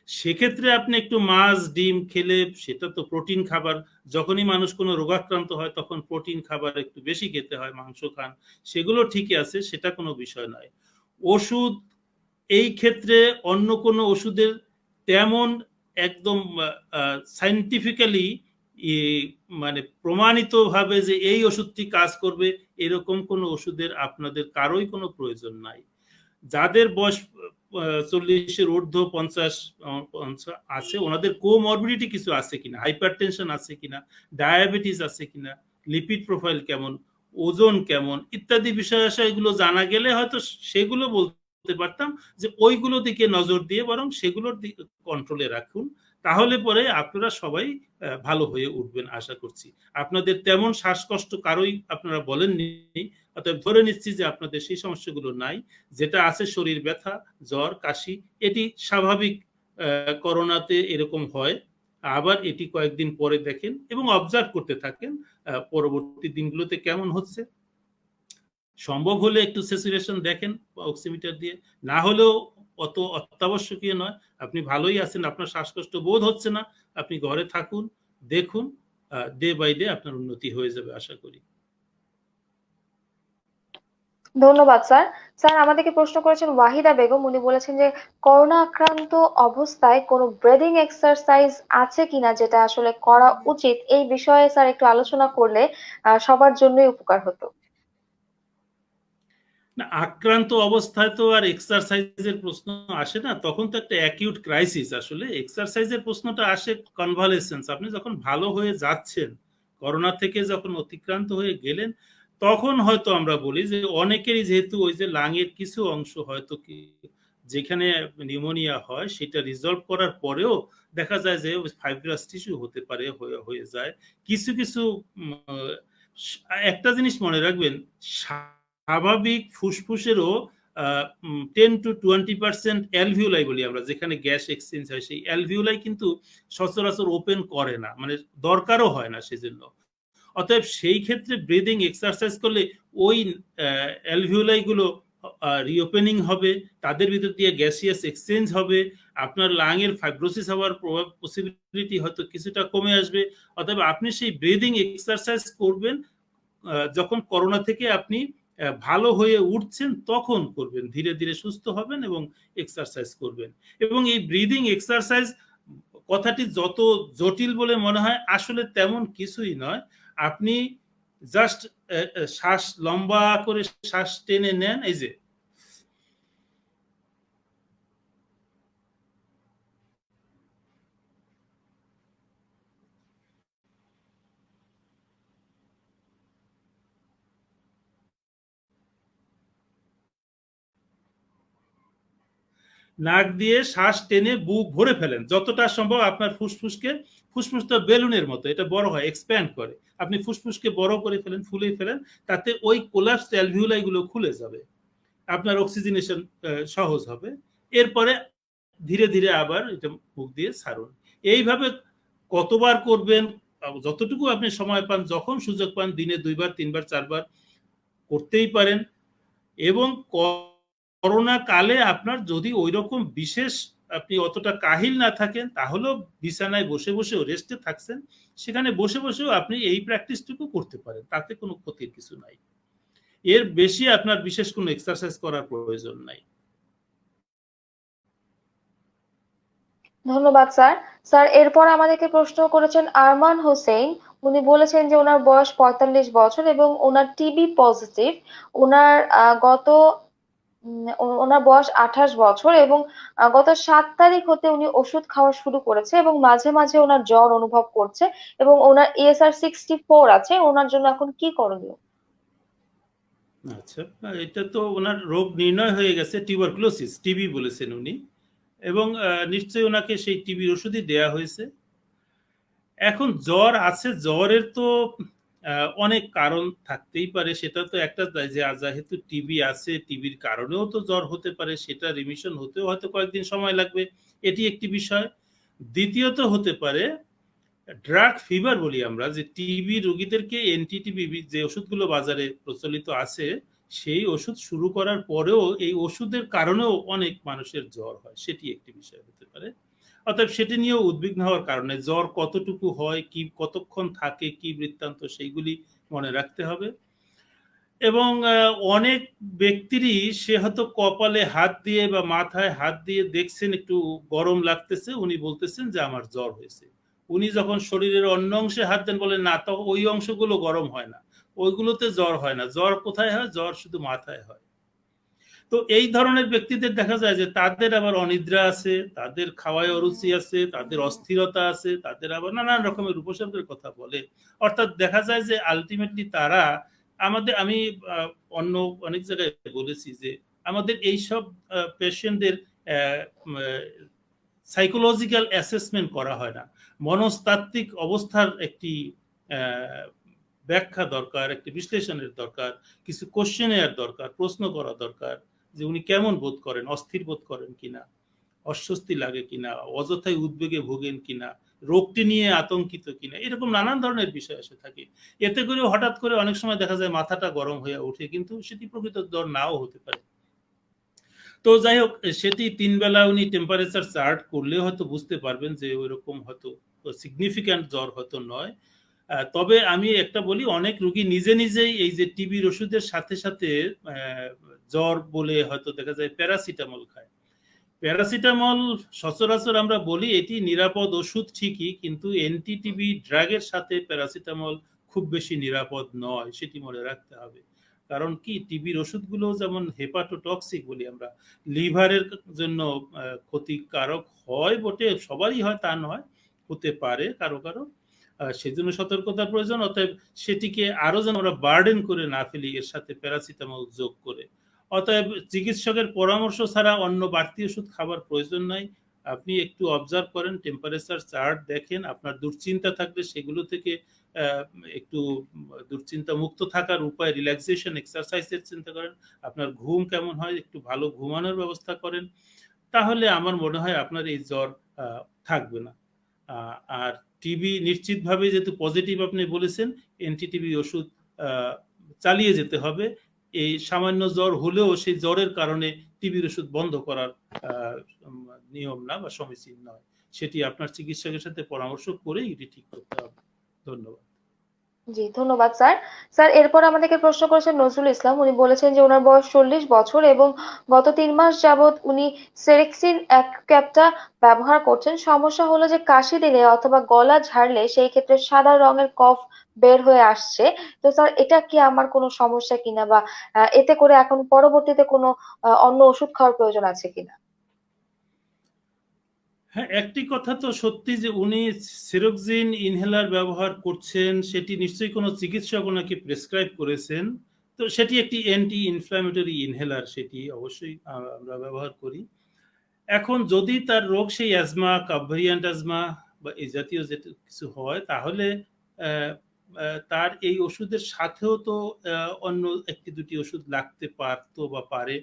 সেক্ষেত্রে আপনি একটু মাছ ডিম খেলে, সেটা তো প্রোটিন খাবার, যখনই মানুষ কোনো রোগাক্রান্ত হয় তখন প্রোটিন খাবার একটু বেশি খেতে হয়, মাংস খান, সেগুলো ঠিকই আছে, সেটা কোনো বিষয় নয়। ওষুধ এই ক্ষেত্রে অন্য কোনো ওষুধের তেমন একদম সাইন্টিফিক্যালি মানে প্রমাণিত ভাবে যে এই ওষুধটি কাজ করবে এরকম কোনো ওষুধের আপনাদের কারোই কোনো প্রয়োজন নাই। যাদের বয়স 40-এর ঊর্ধ্ব, 50 আছে, ওনাদের কোমরবিডিটি কিছু আছে কিনা, হাইপারটেনশন আছে কিনা, ডায়াবেটিস আছে কিনা, লিপিড প্রোফাইল কেমন, ওজন কেমন ইত্যাদি বিষয় এগুলো জানা গেলে হয়তো সেগুলো বলতে পারতাম যে ওইগুলো দিকে নজর দিয়ে বরং সেগুলোর দিকে কন্ট্রোলে রাখুন, তাহলে পরে আপনারা সবাই ভালো হয়ে উঠবেন আশা করছি। আপনাদের তেমন শ্বাসকষ্ট কারোই আপনারা বলেননি, অতএব ধরে নিচ্ছি যে আপনাদের সেই সমস্যাগুলো নাই। যেটা আছে শরীর ব্যথা, জ্বর, কাশি, এটি স্বাভাবিক, করোনাতে এরকম হয়। আবার এটি কয়েকদিন পরে দেখেন এবং অবজার্ভ করতে থাকেন পরবর্তী দিনগুলোতে কেমন হচ্ছে। সম্ভব হলে একটু স্যাচুরেশন দেখেন অক্সিমিটার দিয়ে, না হলেও অত অত্যাবশ্যকীয় নয়। আপনি ভালোই আছেন, আপনার শ্বাসকষ্ট বোধ হচ্ছে না, আপনি ঘরে থাকুন, দেখুন, ডে বাই ডে আপনার উন্নতি হয়ে যাবে আশা করি। ধন্যবাদ স্যার। স্যার আমাদেরকে প্রশ্ন করেছেন ওয়াহিদা বেগম, উনি বলেছেন যে করোনা আক্রান্ত অবস্থায় কোনো ব্রিদিং এক্সারসাইজ আছে কিনা যেটা আসলে করা উচিত, এই বিষয়ে স্যার একটু আলোচনা করলে সবার জন্যই উপকার হতো। না, আক্রান্ত অবস্থায় তো আর এক্সারসাইজের প্রশ্ন আসে না, তখন তো একটা অ্যাকিউট ক্রাইসিস। আসলে এক্সারসাইজের প্রশ্নটা আসে কনভালেসেন্স, আপনি যখন ভালো হয়ে যাচ্ছেন, করোনা থেকে যখন অতিক্রান্ত হয়ে গেলেন, তখন হয়তো আমরা বলি যে অনেকেরই যেহেতু ওই যে লাংয়ের কিছু অংশ হয়তো কি যেখানে নিউমোনিয়া হয় সেটা রিজলভ করার পরেও দেখা যায় যে ফাইব্রাস টিস্যু হতে পারে, হয়ে যায় কিছু কিছু। একটা জিনিস মনে রাখবেন, স্বাভাবিক ফুসফুসেরও 10-20% অ্যালভিউলাই বলি আমরা, যেখানে গ্যাস এক্সচেঞ্জ হয়, সেই অ্যালভিউলাই কিন্তু সচরাচর ওপেন করে না, মানে দরকারও হয় না সেজন্য। অতএব সেই ক্ষেত্রে ব্রিদিং এক্সারসাইজ করলে ওই অ্যালভিউলাই গুলো রিওপেনিং হবে, তাদের ভিতর দিয়ে গ্যাসিয়াস এক্সচেঞ্জ হবে, আপনার লাংয়ের ফাইব্রোসিস হওয়ার পসিবিলিটি হয়তো কিছুটা কমে আসবে। অতএব আপনি সেই ব্রিদিং এক্সারসাইজ করবেন যখন করোনা থেকে আপনি ভালো হয়ে উঠছেন, তখন করবেন, ধীরে ধীরে সুস্থ হবেন এবং এক্সারসাইজ করবেন। এবং এই ব্রিদিং এক্সারসাইজ কথাটি যত জটিল বলে মনে হয়, আসলে তেমন কিছুই নয়। আপনি জাস্ট শ্বাস লম্বা করে শ্বাস টেনে নেন, এই যে নাক দিয়ে শ্বাস টেনে বুক ভরে ফেলেন যতটা সম্ভব। আপনার ফুসফুসটা বেলুনের মতো, এটা বড় হয়, এক্সপ্যান্ড করে। আপনি ফুসফুসকে বড় করে ফেলেন, ফুলে ফেলেন, তাতে ওই কোলাপসড অ্যালভিউলাই গুলো খুলে যাবে, আপনার অক্সিজেনেশন সহজ হবে। এরপরে ধীরে ধীরে আবার এটা মুখ দিয়ে ছাড়ুন। এইভাবে কতবার করবেন, যতটুকু আপনি সময় পান, যখন সুযোগ পান, দিনে 2বার 3বার 4বার করতেই পারেন। এবং করোনা কালে আপনার যদি ওই রকম বিশেষ আপনি অতটা কাহিল না থাকেন, তাহলেও বিছানায় বসে বসেও রেস্টে থাকছেন, সেখানে বসে বসেও আপনি এই প্র্যাকটিসটুকু করতে পারেন, তাতে কোনো ক্ষতির কিছু নাই। এর বেশি আপনার বিশেষ কোনো এক্সারসাইজ করার প্রয়োজন নাই। ধন্যবাদ স্যার। স্যার এরপর আমাদেরকে প্রশ্ন করেছেন আরমান হোসেন, উনি বলেছেন যে ওনার বয়স 45 বছর এবং ওনার টিবি পজিটিভ। ওনার গত ওনার বয়স 28 বছর এবং গত 7 তারিখ হতে উনি ওষুধ খাওয়া শুরু করেছে এবং মাঝে মাঝে ওনার জ্বর অনুভব করছে এবং ওনার ESR 64 আছে। ওনার জন্য এখন কি করণীয়? আচ্ছা, এটা তো ওনার রোগ নির্ণয় হয়ে গেছে, টিউবারকুলোসিস, টিবি বলেছেন উনি, এবং নিশ্চয়ই ওনাকে সেই টিবির ওষুধই দেয়া হয়েছে। এখন জ্বর আছে, জ্বরের তো অনেক কারণ থাকতেই পারে, সেটা তো একটা, যে যেহেতু টিবি আছে, টিবির কারণেও তো জ্বর হতে পারে, সেটা রিমিশন হতেও হয়তো কয়েকদিন সময় লাগবে, এটি একটি বিষয়। দ্বিতীয়ত হতে পারে ড্রাগ ফিভার বলি আমরা, যে টিবি রোগীদেরকে এনটিটিবি যে ওষুধগুলো বাজারে প্রচলিত আছে, সেই ওষুধ শুরু করার পরেও এই ওষুধের কারণেও অনেক মানুষের জ্বর হয়, সেটি একটি বিষয় হতে পারে। অতএব সেটি নিয়েও উদ্বিগ্ন হওয়ার কারণে, জ্বর কতটুকু হয়, কি কতক্ষণ থাকে, কি বৃত্তান্ত, সেইগুলি মনে রাখতে হবে। এবং অনেক ব্যক্তিরই সে হয়তো কপালে হাত দিয়ে বা মাথায় হাত দিয়ে দেখছেন একটু গরম লাগতেছে, উনি বলতেছেন যে আমার জ্বর হয়েছে। উনি যখন শরীরের অন্য অংশে হাত দেন, বলেন না, তো ওই অংশগুলো গরম হয় না, ওইগুলোতে জ্বর হয় না। জ্বর কোথায় হয়? জ্বর শুধু মাথায় হয়। তো এই ধরনের ব্যক্তিদের দেখা যায় যে তাদের আবার অনিদ্রা আছে, তাদের খাওয়ায় অরুচি আছে, তাদের অস্থিরতা আছে, তাদের আবার নানান রকমের উপসর্গের কথা বলে। অর্থাৎ দেখা যায় যে আলটিমেটলি তারা আমি অন্য অনেক জায়গায় বলেছি যে আমাদের এইসব পেশেন্টদের সাইকোলজিক্যাল অ্যাসেসমেন্ট করা হয় না, মনস্তাত্ত্বিক অবস্থার একটি ব্যাখ্যা দরকার, একটি বিশ্লেষণের দরকার, কিছু কোশ্চেনের দরকার, প্রশ্ন করা দরকার, যে উনি কেমন বোধ করেন, অস্থির বোধ করেন কিনা, অস্বস্তি লাগে কিনা, অযথাই উদ্বেগে ভোগেন কিনা, রোগটি নিয়ে আতঙ্কিত কিনা, এরকম নানান ধরনের বিষয় এসে থাকে। এতে করে হঠাৎ করে অনেক সময় দেখা যায় মাথাটা গরম হয়ে ওঠে, কিন্তু সেটি প্রকৃত জ্বর নাও হতে পারে। তো যাই হোক, সেটি ৩ বেলা উনি টেম্পারেচার চার্ট করলে হয়তো বুঝতে পারবেন যে ওইরকম হয়তো সিগনিফিক্যান্ট জ্বর হয়তো নয়। তবে আমি একটা বলি, অনেক রোগী নিজে নিজেই এই যে টিবির ওষুধের সাথে সাথে জ্বর বলে হয়তো দেখা যায় প্যারাসিটামল খায়। প্যারাসিটামল সচরাচর আমরা বলি এটি নিরাপদ ওষুধ ঠিকই, কিন্তু অ্যান্টি টিবি ড্রাগের সাথে প্যারাসিটামল খুব বেশি নিরাপদ নয়, সেটি মনে রাখতে হবে। কারণ কি, টিবির ওষুধগুলো যেমন হেপাটোটক্সিক বলি আমরা, লিভারের জন্য ক্ষতিকারক হয় বটে, সবারই হয় তা নয়, হতে পারে কারো কারো। সেজন্য সতর্কতার প্রয়োজন। অতএব সেটিকে আরো যেন আমরা বার্ডেন করে না ফেলি এর সাথে প্যারাসিটামল যোগ করে। অতএব চিকিৎসকের পরামর্শ ছাড়া অন্য বাড়তি ওষুধ খাবার প্রয়োজন নাই। আপনি একটু অবজার্ভ করেন, টেম্পারেচার চার্ট দেখেন, আপনার দুশ্চিন্তা থাকলে সেগুলো থেকে একটু দুশ্চিন্তা মুক্ত থাকার উপায়, রিল্যাক্সেশন এক্সারসাইজের চিন্তা করেন, আপনার ঘুম কেমন হয় একটু ভালো ঘুমানোর ব্যবস্থা করেন, তাহলে আমার মনে হয় আপনার এই জ্বর থাকবে না। আর টিবি নিশ্চিতভাবে যেহেতু পজিটিভ আপনি বলেছেন, অ্যান্টি টিবি ওষুধ চালিয়ে যেতে হবে। এই সামান্য জ্বর হলেও সেই জ্বরের কারণে টিবির ওষুধ বন্ধ করার নিয়ম না বা সমীচীন নয়। সেটি আপনার চিকিৎসকের সাথে পরামর্শ করে এটি ঠিক করতে হবে। ধন্যবাদ। জি, ধন্যবাদ স্যার। স্যার, এরপর আমাদেরকে প্রশ্ন করেছেন নজরুল ইসলাম। উনি বলেছেন যে ওনার বয়স 40 বছর এবং গত 3 মাস যাবৎ উনি সেরেক্সিন এক ক্যাপটা ব্যবহার করছেন। সমস্যা হলো যে কাশি দিলে অথবা গলা ঝাড়লে সেই ক্ষেত্রে সাদা রঙের কফ বের হয়ে আসছে। তো স্যার, এটা কি আমার কোনো সমস্যা কিনা, বা এতে করে এখন পরবর্তীতে কোনো অন্য ওষুধ খাওয়ার প্রয়োজন আছে কিনা? হ্যাঁ, একটি কথা তো সত্যি যে উনি সেরোক্সিন ইনহেলার ব্যবহার করছেন, সেটি নিশ্চয়ই কোনো চিকিৎসক ওনাকে প্রেসক্রাইব করেছেন। তো সেটি একটি অ্যান্টি ইনফ্ল্যামেটরি ইনহেলার, সেটি অবশ্যই আমরা ব্যবহার করি। এখন যদি তার রোগ সেই অ্যাজমা, কাভেরিয়ান্ট অ্যাজমা বা এই জাতীয় যেটা কিছু হয়, তাহলে তার এই ওষুধের সাথেও তো অন্য একটি দুটি ওষুধ লাগতে পারতো বা পারে।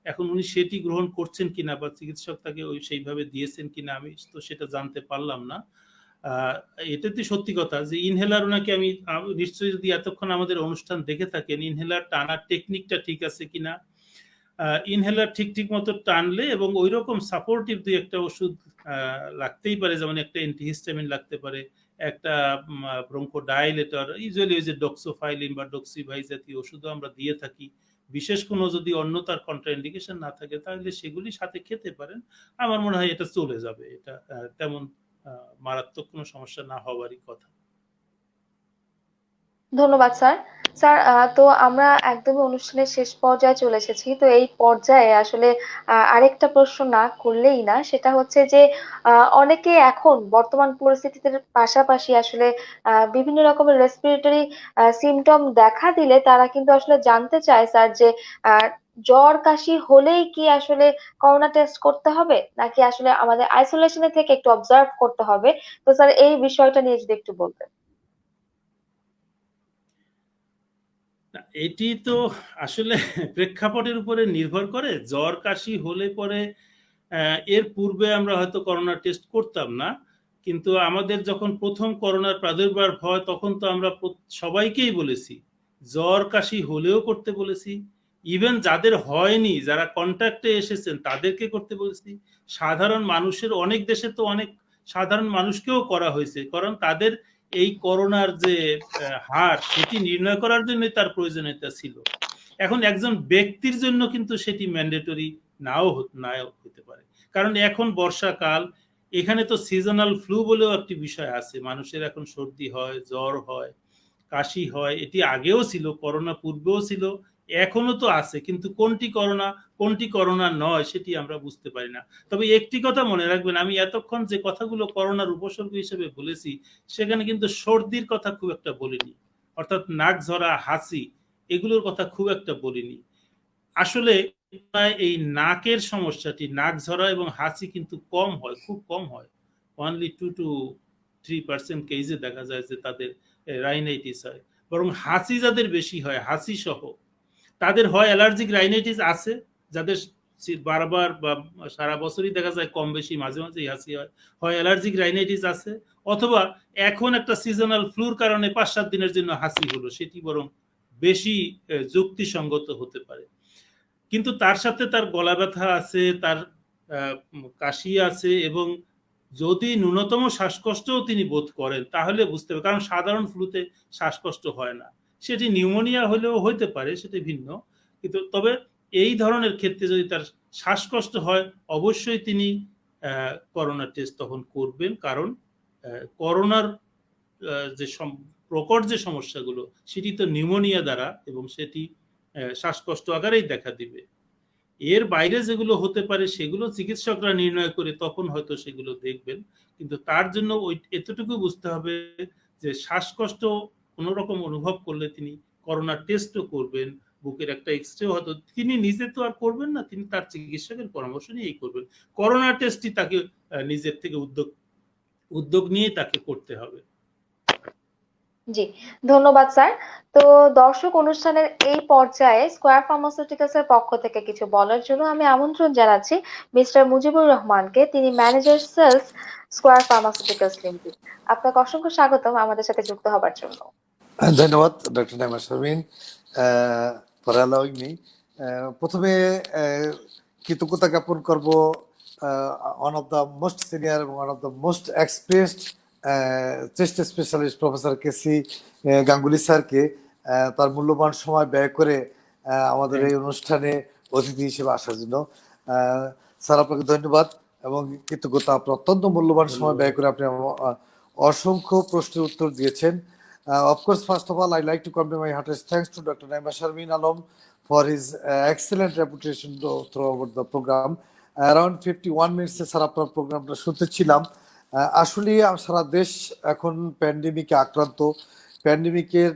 এখন উনি সেটি গ্রহণ করছেন কিনা বা চিকিৎসক তাকে সেইভাবে দিয়েছেন কিনা আমি তো সেটা জানতে পারলাম না। এটাতে সত্যি কথা যে ইনহেলার ওনাকে আমি নিশ্চয়ই, যদি এতক্ষণ আমাদের অনুষ্ঠান দেখে থাকেন, ইনহেলার টানার টেকনিকটা ঠিক আছে কিনা, ইনহেলার ঠিক মতো টানলে এবং ওই রকম সাপোর্টিভ দুই একটা ওষুধ লাগতেই পারে, যেমন একটা অ্যান্টিহিস্টামিন লাগতে পারে, একটা ব্রঙ্কোডাইলেটর, ইউজুয়ালি ওই যে ডক্সোফাইলিন বা ডক্সিভাই জাতীয় ওষুধও আমরা দিয়ে থাকি। বিশেষ কোনো যদি অন্য তার কন্ট্রাইন্ডিকেশন না থাকে তাহলে সেগুলি সাথে খেতে পারেন। আমার মনে হয় এটা চলে যাবে, এটা তেমন মারাত্মক কোনো সমস্যা না হওয়ারই কথা। ধন্যবাদ স্যার। স্যার, তো আমরা একদমই অনুষ্ঠানের শেষ পর্যায়ে চলে এসেছি। তো এই পর্যায়ে আসলে আরেকটা প্রশ্ন না করলেই না, সেটা হচ্ছে যে অনেকে এখন বর্তমান পরিস্থিতিতে পাশাপাশি আসলে বিভিন্ন রকমের রেসপিরেটরি সিমটম দেখা দিলে তারা কিন্তু আসলে জানতে চায় স্যার যে আহ, জ্বর কাশি হলেই কি আসলে করোনা টেস্ট করতে হবে, নাকি আসলে আমাদের আইসোলেশনে থেকে একটু অবজার্ভ করতে হবে? তো স্যার, এই বিষয়টা নিয়ে যদি একটু বলতেন। এটি তো আসলে প্রেক্ষাপটের উপরে নির্ভর করে। জ্বর কাশি হলে পরে এর পূর্বে আমরা হয়তো করোনা টেস্ট করতাম না, কিন্তু আমাদের যখন প্রথম করোনার প্রাদুর্ভাব হয় তখন তো আমরা সবাইকেই বলেছি, জ্বর কাশি হলেও করতে বলেছি। ইভেন যাদের হয়নি, যারা কন্ট্যাক্টে এসেছেন তাদেরকে করতে বলেছি। সাধারণ মানুষের, অনেক দেশে তো অনেক সাধারণ মানুষকেও করা হয়েছে, কারণ তাদের এই করোনার যে হার সেটি নির্ণয় করার জন্য তার প্রয়োজনীয়তা ছিল। এখন একজন ব্যক্তির জন্য কিন্তু সেটি ম্যান্ডেটরি নাও হতে পারে, কারণ এখন বর্ষাকাল, এখানে তো সিজনাল ফ্লু বলেও একটি বিষয় আছে। মানুষের এখন সর্দি হয়, জ্বর হয়, কাশি হয়, এটি আগেও ছিল, করোনা পূর্বেও ছিল, এখনো তো আছে, কিন্তু কোনটি করোনা কোনটি করোনা নয় সেটি আমরা বুঝতে পারি না। তবে একটি কথা মনে রাখবেন, আমি এতক্ষণ যে কথাগুলো করোনার উপসর্গ হিসেবে বলেছি সেখানে কিন্তু সর্দির কথা খুব একটা বলিনি, অর্থাৎ নাক ঝরা, হাসি, এগুলোর কথা খুব একটা বলিনি। আসলে এই নাকের সমস্যাটি, নাক ঝরা এবং হাসি কিন্তু কম হয়, খুব কম হয়। অনলি 2-3% কেসে দেখা যায় যে তাদের রাইনাইটিস হয়। বরং হাসি যাদের বেশি হয়, হাসি সহ, তাদের হয় অ্যালার্জিক রাইনাইটিস আছে, যাদের বারবার বা সারা বছরই দেখা যায় কম বেশি মাঝে মাঝেই হাসি হয়, হয় অ্যালার্জিক রাইনাইটিস আছে, অথবা এখন একটা সিজনাল ফ্লুর কারণে ৫-৭ দিনের জন্য হাসি হলো, সেটি বরং বেশি যুক্তিসঙ্গত হতে পারে। কিন্তু তার সাথে তার গলা ব্যথা আছে, তার কাশি আছে, এবং যদি ন্যূনতম শ্বাসকষ্টও তিনি বোধ করেন তাহলে বুঝতে হবে, কারণ সাধারণ ফ্লুতে শ্বাসকষ্ট হয় না, সেটি নিউমোনিয়া হলেও হইতে পারে, সেটি ভিন্ন। কিন্তু তবে এই ধরনের ক্ষেত্রে যদি তার শ্বাসকষ্ট হয়, অবশ্যই তিনি করোনা টেস্ট তখন করবেন, কারণ করোনার যে প্রকট যে সমস্যাগুলো সেটি তো নিউমোনিয়া দ্বারা, এবং সেটি শ্বাসকষ্ট আকারেই দেখা দিবে। এর বাইরে যেগুলো হতে পারে সেগুলো চিকিৎসকরা নির্ণয় করে তখন হয়তো সেগুলো দেখবেন, কিন্তু তার জন্য ওই এতটুকু বুঝতে হবে যে শ্বাসকষ্ট কোনো রকম অনুভব করলে তিনি করোনা টেস্টও করবেন, বুকের একটা এক্সরে হয়তো তিনি নিজে তো আর করবেন না, তিনি তার চিকিৎসকের পরামর্শ নিয়েই করবেন। করোনা টেস্টই তাকে নিজের থেকে উদ্যোগ নিয়ে তাকে করতে হবে। জি, ধন্যবাদ স্যার। তো দর্শক, অনুষ্ঠানের এই পর্যায়ে স্কয়ার ফার্মাসিউটিক্যালস এর পক্ষ থেকে কিছু বলার জন্য আমি আমন্ত্রণ জানাচ্ছি মিস্টার মুজিবুর রহমানকে। তিনি ম্যানেজার সেলস, স্কয়ার ফার্মাসিউটিক্যালস লিমিটেড। আপনাকে অসংখ্য স্বাগতম আমাদের সাথে যুক্ত হবার জন্য। ধন্যবাদ doctor Naima Sharmin for allowing me. প্রথমে কৃতজ্ঞতা জ্ঞাপন করব one of the most senior এবং one of the most experienced chest specialist professor KC Ganguly স্যারকে, তার মূল্যবান সময় ব্যয় করে আমাদের এই অনুষ্ঠানে অতিথি হিসেবে আসার জন্য। স্যার, আপনাকে ধন্যবাদ এবং কৃতজ্ঞতা। আপনার অত্যন্ত মূল্যবান সময় ব্যয় করে আপনি অসংখ্য প্রশ্নের উত্তর দিয়েছেন। Of course, first of all, I'd like to convey my heartiest thanks to Dr. Naima Sharmin Alam for his excellent reputation throughout the program. Around 51 minutes sir আপনার প্রোগ্রামটা শুনতেছিলাম। আসলে সারা দেশ এখন প্যান্ডেমিকে আক্রান্ত, প্যান্ডেমিকের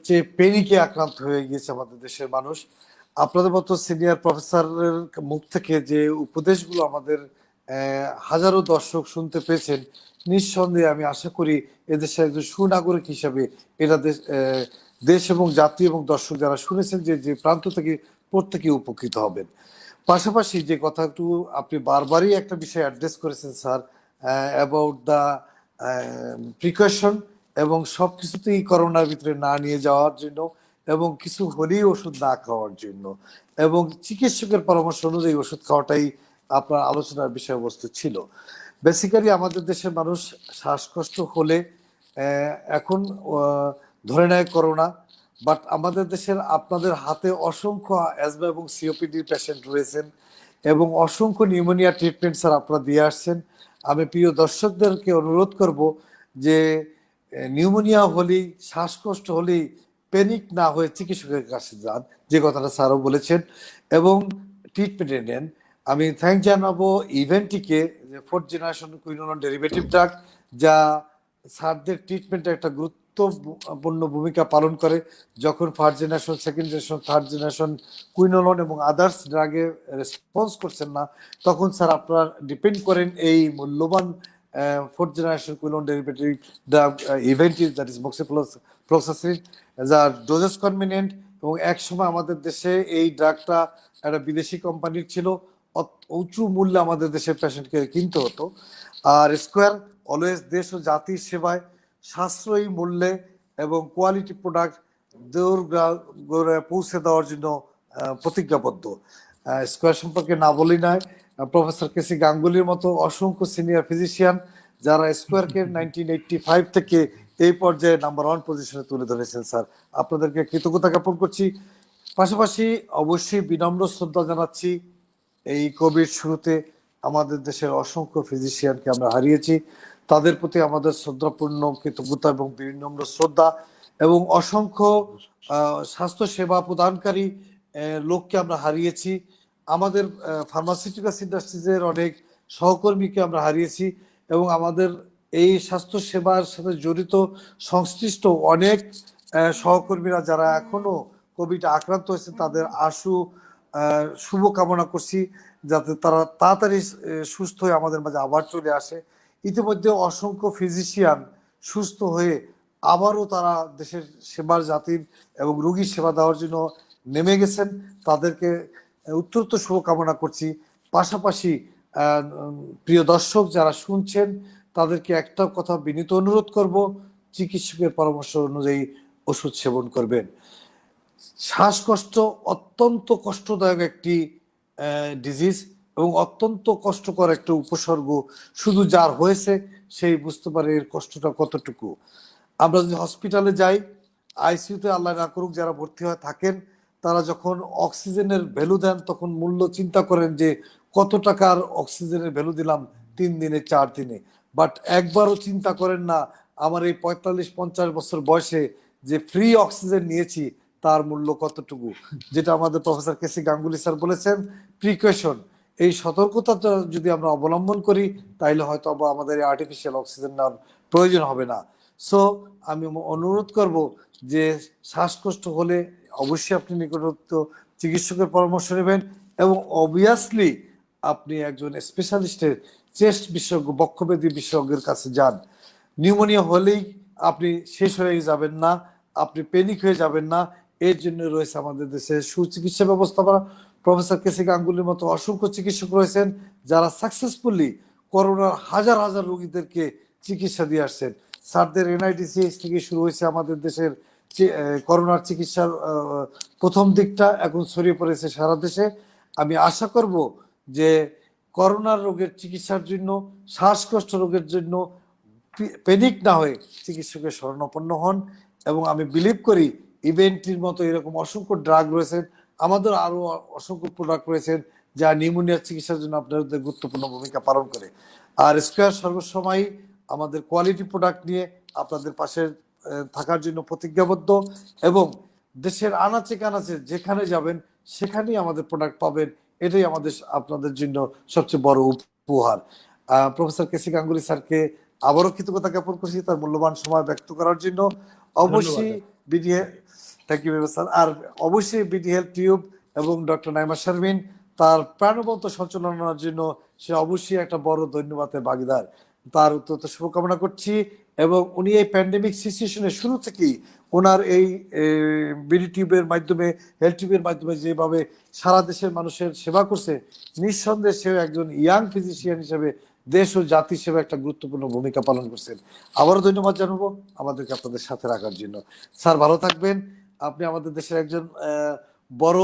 চেয়ে পেনিকে আক্রান্ত হয়ে গিয়েছে আমাদের দেশের মানুষ। আপনাদের মতো সিনিয়র প্রফেসরের মুখ থেকে যে উপদেশগুলো আমাদের হাজারো দর্শক শুনতে পেয়েছেন, নিঃসন্দেহে আমি আশা করি এদেশের একজন সুনাগরিক হিসাবে এরা দেশ এবং জাতি এবং দর্শক যারা শুনেছেন যে প্রান্ত থেকে প্রত্যেকে উপকৃত হবেন। পাশাপাশি যে কথাটু আপনি বারবারই একটা বিষয় অ্যাড্রেস করেছেন স্যার, অ্যাবাউট দ্য প্রিকশন, এবং সব কিছুতেই করোনার ভিতরে না নিয়ে যাওয়ার জন্য, এবং কিছু হলেই ওষুধ না খাওয়ার জন্য, এবং চিকিৎসকের পরামর্শ অনুযায়ী ওষুধ খাওয়াটাই আপনার আলোচনার বিষয়বস্তু ছিল। বেসিক্যালি আমাদের দেশের মানুষ শ্বাসকষ্ট হলে এখন ধরে নেয় করোনা, বাট আমাদের দেশের আপনাদের হাতে অসংখ্য অ্যাজমা এবং সিওপিডির পেশেন্ট রয়েছেন এবং অসংখ্য নিউমোনিয়া ট্রিটমেন্ট স্যার আপনারা দিয়ে আসছেন। আমি প্রিয় দর্শকদেরকে অনুরোধ করব যে নিউমোনিয়া হলেই, শ্বাসকষ্ট হলেই প্যানিক না হয়ে চিকিৎসকের কাছে যান, যে কথাটা স্যারও বলেছেন, এবং ট্রিটমেন্টে নেন। আমি থ্যাংক জানাবো ইভেন্টিকে, যে 4th generation quinolone derivative drug, যা স্যারদের ট্রিটমেন্টে একটা গুরুত্বপূর্ণ ভূমিকা পালন করে। যখন 1st generation, 2nd generation, 3rd generation quinolone এবং আদার্স ড্রাগে রেসপন্স করছেন না, তখন স্যার আপনারা ডিপেন্ড করেন এই মূল্যবান 4th generation quinolone derivative drug Eventis, that is moxifloxacin, যার ডোজেস কনভিনিয়েন্ট, এবং এক সময় আমাদের দেশে এই ড্রাগটা একটা বিদেশি কোম্পানির ছিল, উঁচু মূল্যে আমাদের দেশের পেশেন্টকে কিনতে হতো। আর স্কয়ার অলওয়েজ দেশ ও জাতির সেবায় সাশ্রয়ী মূল্যে এবং কোয়ালিটি প্রোডাক্ট দূর পৌঁছে দেওয়ার জন্য প্রতিজ্ঞাবদ্ধ। স্কয়ার সম্পর্কে না বলি নয়, প্রফেসর কেসি গাঙ্গুলির মতো অসংখ্য সিনিয়র ফিজিশিয়ান যারা স্কয়ারকে 1985 থেকে এই পর্যায়ে নাম্বার 1 পজিশনে তুলে ধরেছেন। স্যার, আপনাদেরকে কৃতজ্ঞতা জ্ঞাপন করছি। পাশাপাশি অবশ্যই বিনম্র শ্রদ্ধা জানাচ্ছি, এই কোভিড শুরুতে আমাদের দেশের অসংখ্য ফিজিশিয়ানকে আমরা হারিয়েছি, তাদের প্রতি আমাদের শ্রদ্ধাপূর্ণ কৃতজ্ঞতা এবং বিনম্র শ্রদ্ধা, এবং অসংখ্য স্বাস্থ্য সেবা প্রদানকারী লোককে আমরা হারিয়েছি। আমাদের ফার্মাসিউটিক্যালস ইন্ডাস্ট্রিজের অনেক সহকর্মীকে আমরা হারিয়েছি, এবং আমাদের এই স্বাস্থ্য সেবার সাথে জড়িত সংশ্লিষ্ট অনেক সহকর্মীরা যারা এখনো কোভিড আক্রান্ত হয়েছে, তাদের আশু শুভ কামনা করছি যাতে তারা তাড়াতাড়ি সুস্থ হয়ে আমাদের মাঝে আবার চলে আসে। ইতিমধ্যে অসংখ্য ফিজিশিয়ান সুস্থ হয়ে আবারও তারা দেশের সেবার জাতির এবং রোগীর সেবা দেওয়ার জন্য নেমে গেছেন। তাদেরকে উত্তরোত্তর শুভকামনা করছি। পাশাপাশি প্রিয় দর্শক যারা শুনছেন তাদেরকে একটা কথা বিনীত অনুরোধ করব, চিকিৎসকের পরামর্শ অনুযায়ী ওষুধ সেবন করবেন। শ্বাসকষ্ট অত্যন্ত কষ্টদায়ক একটি ডিজিজ এবং অত্যন্ত কষ্টকর একটা উপসর্গ। শুধু যার হয়েছে সেই বুঝতে পারে এর কষ্টটা কতটুকু। আমরা যদি হসপিটালে যাই, আইসিইউতে আল্লাহ না করুক যারা ভর্তি হয়ে থাকেন, তারা যখন অক্সিজেনের ভ্যালু দেন তখন মূল্য চিন্তা করেন যে কত টাকার অক্সিজেনের ভ্যালু দিলাম 3 দিনে 4 দিনে, বাট একবারও চিন্তা করেন না আমার এই 45-50 বছর বয়সে যে ফ্রি অক্সিজেন নিয়েছি তার মূল্য কতটুকু। যেটা আমাদের প্রফেসর কেসি গাঙ্গুলি স্যার বলেছেন, প্রিকশন, এই সতর্কতাটা যদি আমরা অবলম্বন করি তাইলে হয়তো আমাদের আর্টিফিশিয়াল অক্সিজেন নেওয়ার প্রয়োজন হবে না। সো আমি অনুরোধ করব যে শ্বাসকষ্ট হলে অবশ্যই আপনি নিকটস্থ চিকিৎসকের পরামর্শ নেবেন এবং অবভিয়াসলি আপনি একজন স্পেশালিস্টের চেস্ট বিশেষজ্ঞ, বক্ষব্যাধি বিশেষজ্ঞের কাছে যান। নিউমোনিয়া হলেই আপনি শেষ হয়ে যাবেন না, আপনি প্যানিক হয়ে যাবেন না। এর জন্য রয়েছে আমাদের দেশে সুচিকিৎসা ব্যবস্থাপনা। প্রফেসর কেসি গাঙ্গুলির মতো অসংখ্য চিকিৎসক রয়েছেন যারা সাকসেসফুলি করোনার হাজার হাজার রোগীদেরকে চিকিৎসা দিয়ে আসছেন। স্যারদের এনআইডিসিএইচ থেকে শুরু হয়েছে আমাদের দেশের করোনার চিকিৎসার প্রথম দিকটা, এখন ছড়িয়ে পড়েছে সারা দেশে। আমি আশা করব যে করোনার রোগের চিকিৎসার জন্য, শ্বাসকষ্ট রোগের জন্য প্যানিক না হয়ে চিকিৎসকের শরণাপন্ন হন। এবং আমি বিলিভ করি ইভেন্টির মতো এরকম অসংখ্য ড্রাগ রয়েছেন, আমাদের আরো অসংখ্য প্রোডাক্ট রয়েছেন যা নিউমোনিয়ার চিকিৎসার জন্য আপনাদের গুরুত্বপূর্ণ ভূমিকা পালন করে। আর স্কয়ার সর্বসময় আমাদের কোয়ালিটি প্রোডাক্ট নিয়ে আপনাদের পাশে থাকার জন্য প্রতিজ্ঞাবদ্ধ এবং দেশের আনাচে কানাচে যেখানে যাবেন সেখানেই আমাদের প্রোডাক্ট পাবেন। এটাই আমাদের আপনাদের জন্য সবচেয়ে বড় উপহার। প্রফেসর কেসি গাঙ্গুলি স্যারকে আবারও কৃতজ্ঞতা জ্ঞাপন করছি তার মূল্যবান সময় ব্যক্ত করার জন্য। অবশ্যই বিডিএ, থ্যাংক ইউ স্যার। আর অবশ্যই বিডি হেলথ টিউব এবং ডক্টর নাইমা শারমিন তার প্রাণবন্ত সঞ্চালনার জন্য সে অবশ্যই একটা বড় ধন্যবাদের ভাগিদার। তার অত্যন্ত শুভকামনা করছি এবং উনি এই প্যান্ডেমিক সিচুয়েশনের শুরু থেকেই ওনার এই বিডি টিউবের মাধ্যমে, হেলথ টিউবের মাধ্যমে যেভাবে সারা দেশের মানুষের সেবা করছে, নিঃসন্দেহে সে একজন ইয়াং ফিজিশিয়ান হিসেবে দেশ ও জাতি সেবা একটা গুরুত্বপূর্ণ ভূমিকা পালন করছেন। আবারও ধন্যবাদ জানাবো আমাদেরকে আপনাদের সাথে রাখার জন্য। স্যার ভালো থাকবেন। আপনি আমাদের দেশের একজন বড়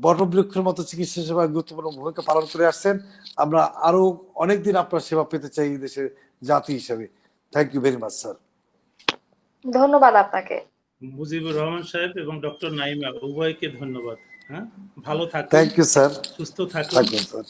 বটবৃক্ষের মতো চিকিৎসা সেবায় গুরুত্বপূর্ণ ভূমিকা পালন করে আসছেন। আমরা আরো অনেকদিন আপনার সেবা পেতে চাই দেশের জাতি হিসেবে। Thank you very much sir. ধন্যবাদ আপনাকে। মুজিবুর রহমান সাহেব এবং ডক্টর নাইমা উভয়কে ধন্যবাদ। হ্যাঁ, ভালো থাকুন। Thank you sir. সুস্থ থাকুন স্যার।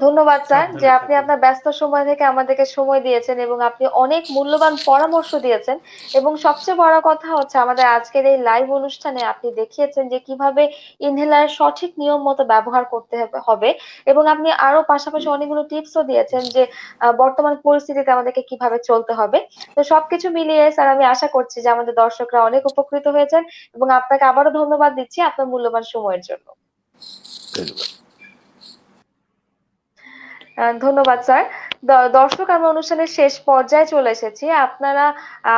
ধন্যবাদ স্যার যে আপনি আপনার ব্যস্ত সময় থেকে আমাদেরকে সময় দিয়েছেন এবং আপনি অনেক মূল্যবান পরামর্শ দিয়েছেন এবং সবচেয়ে বড় কথা হচ্ছে আমাদের আজকের এই লাইভ অনুষ্ঠানে আপনি দেখিয়েছেন যে কিভাবে ইনহেলার সঠিক নিয়ম মতো ব্যবহার করতে হবে এবং আপনি আরো পাশাপাশি অনেকগুলো টিপসও দিয়েছেন যে বর্তমান পরিস্থিতিতে আমাদেরকে কিভাবে চলতে হবে। তো সবকিছু মিলিয়ে স্যার আমি আশা করছি যে আমাদের দর্শকরা অনেক উপকৃত হয়েছেন এবং আপনাকে আবারও ধন্যবাদ দিচ্ছি আপনার মূল্যবান সময়ের জন্য। ধন্যবাদ স্যার। দর্শক, আমরা অনুষ্ঠানের শেষ পর্যায়ে চলে এসেছি। আপনারা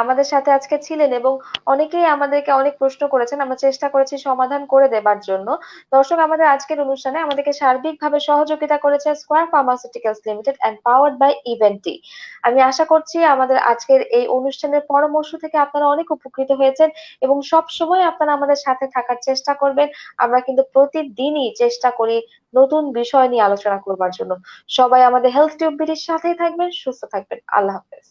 আমাদের সাথে আজকে ছিলেন এবং অনেকেই আমাদেরকে অনেক প্রশ্ন করেছেন, আমরা চেষ্টা করেছি সমাধান করে দেবার জন্য। দর্শক, আমাদের আজকের অনুষ্ঠানে আমাদেরকে সার্বিকভাবে সহযোগিতা করেছে Square Pharmaceuticals Limited and powered by Eventi. আমি আশা করছি আমাদের আজকের এই অনুষ্ঠানের পরামর্শ থেকে আপনারা অনেক উপকৃত হয়েছেন এবং সব সময় আপনারা আমাদের সাথে থাকার চেষ্টা করবেন। আমরা কিন্তু প্রতিদিনই চেষ্টা করি নতুন বিষয় নিয়ে আলোচনা করবার জন্য। সবাই আমাদের হেলথ টিউব বিডির সাথেই থাকবেন, সুস্থ থাকবেন। আল্লাহ হাফেজ।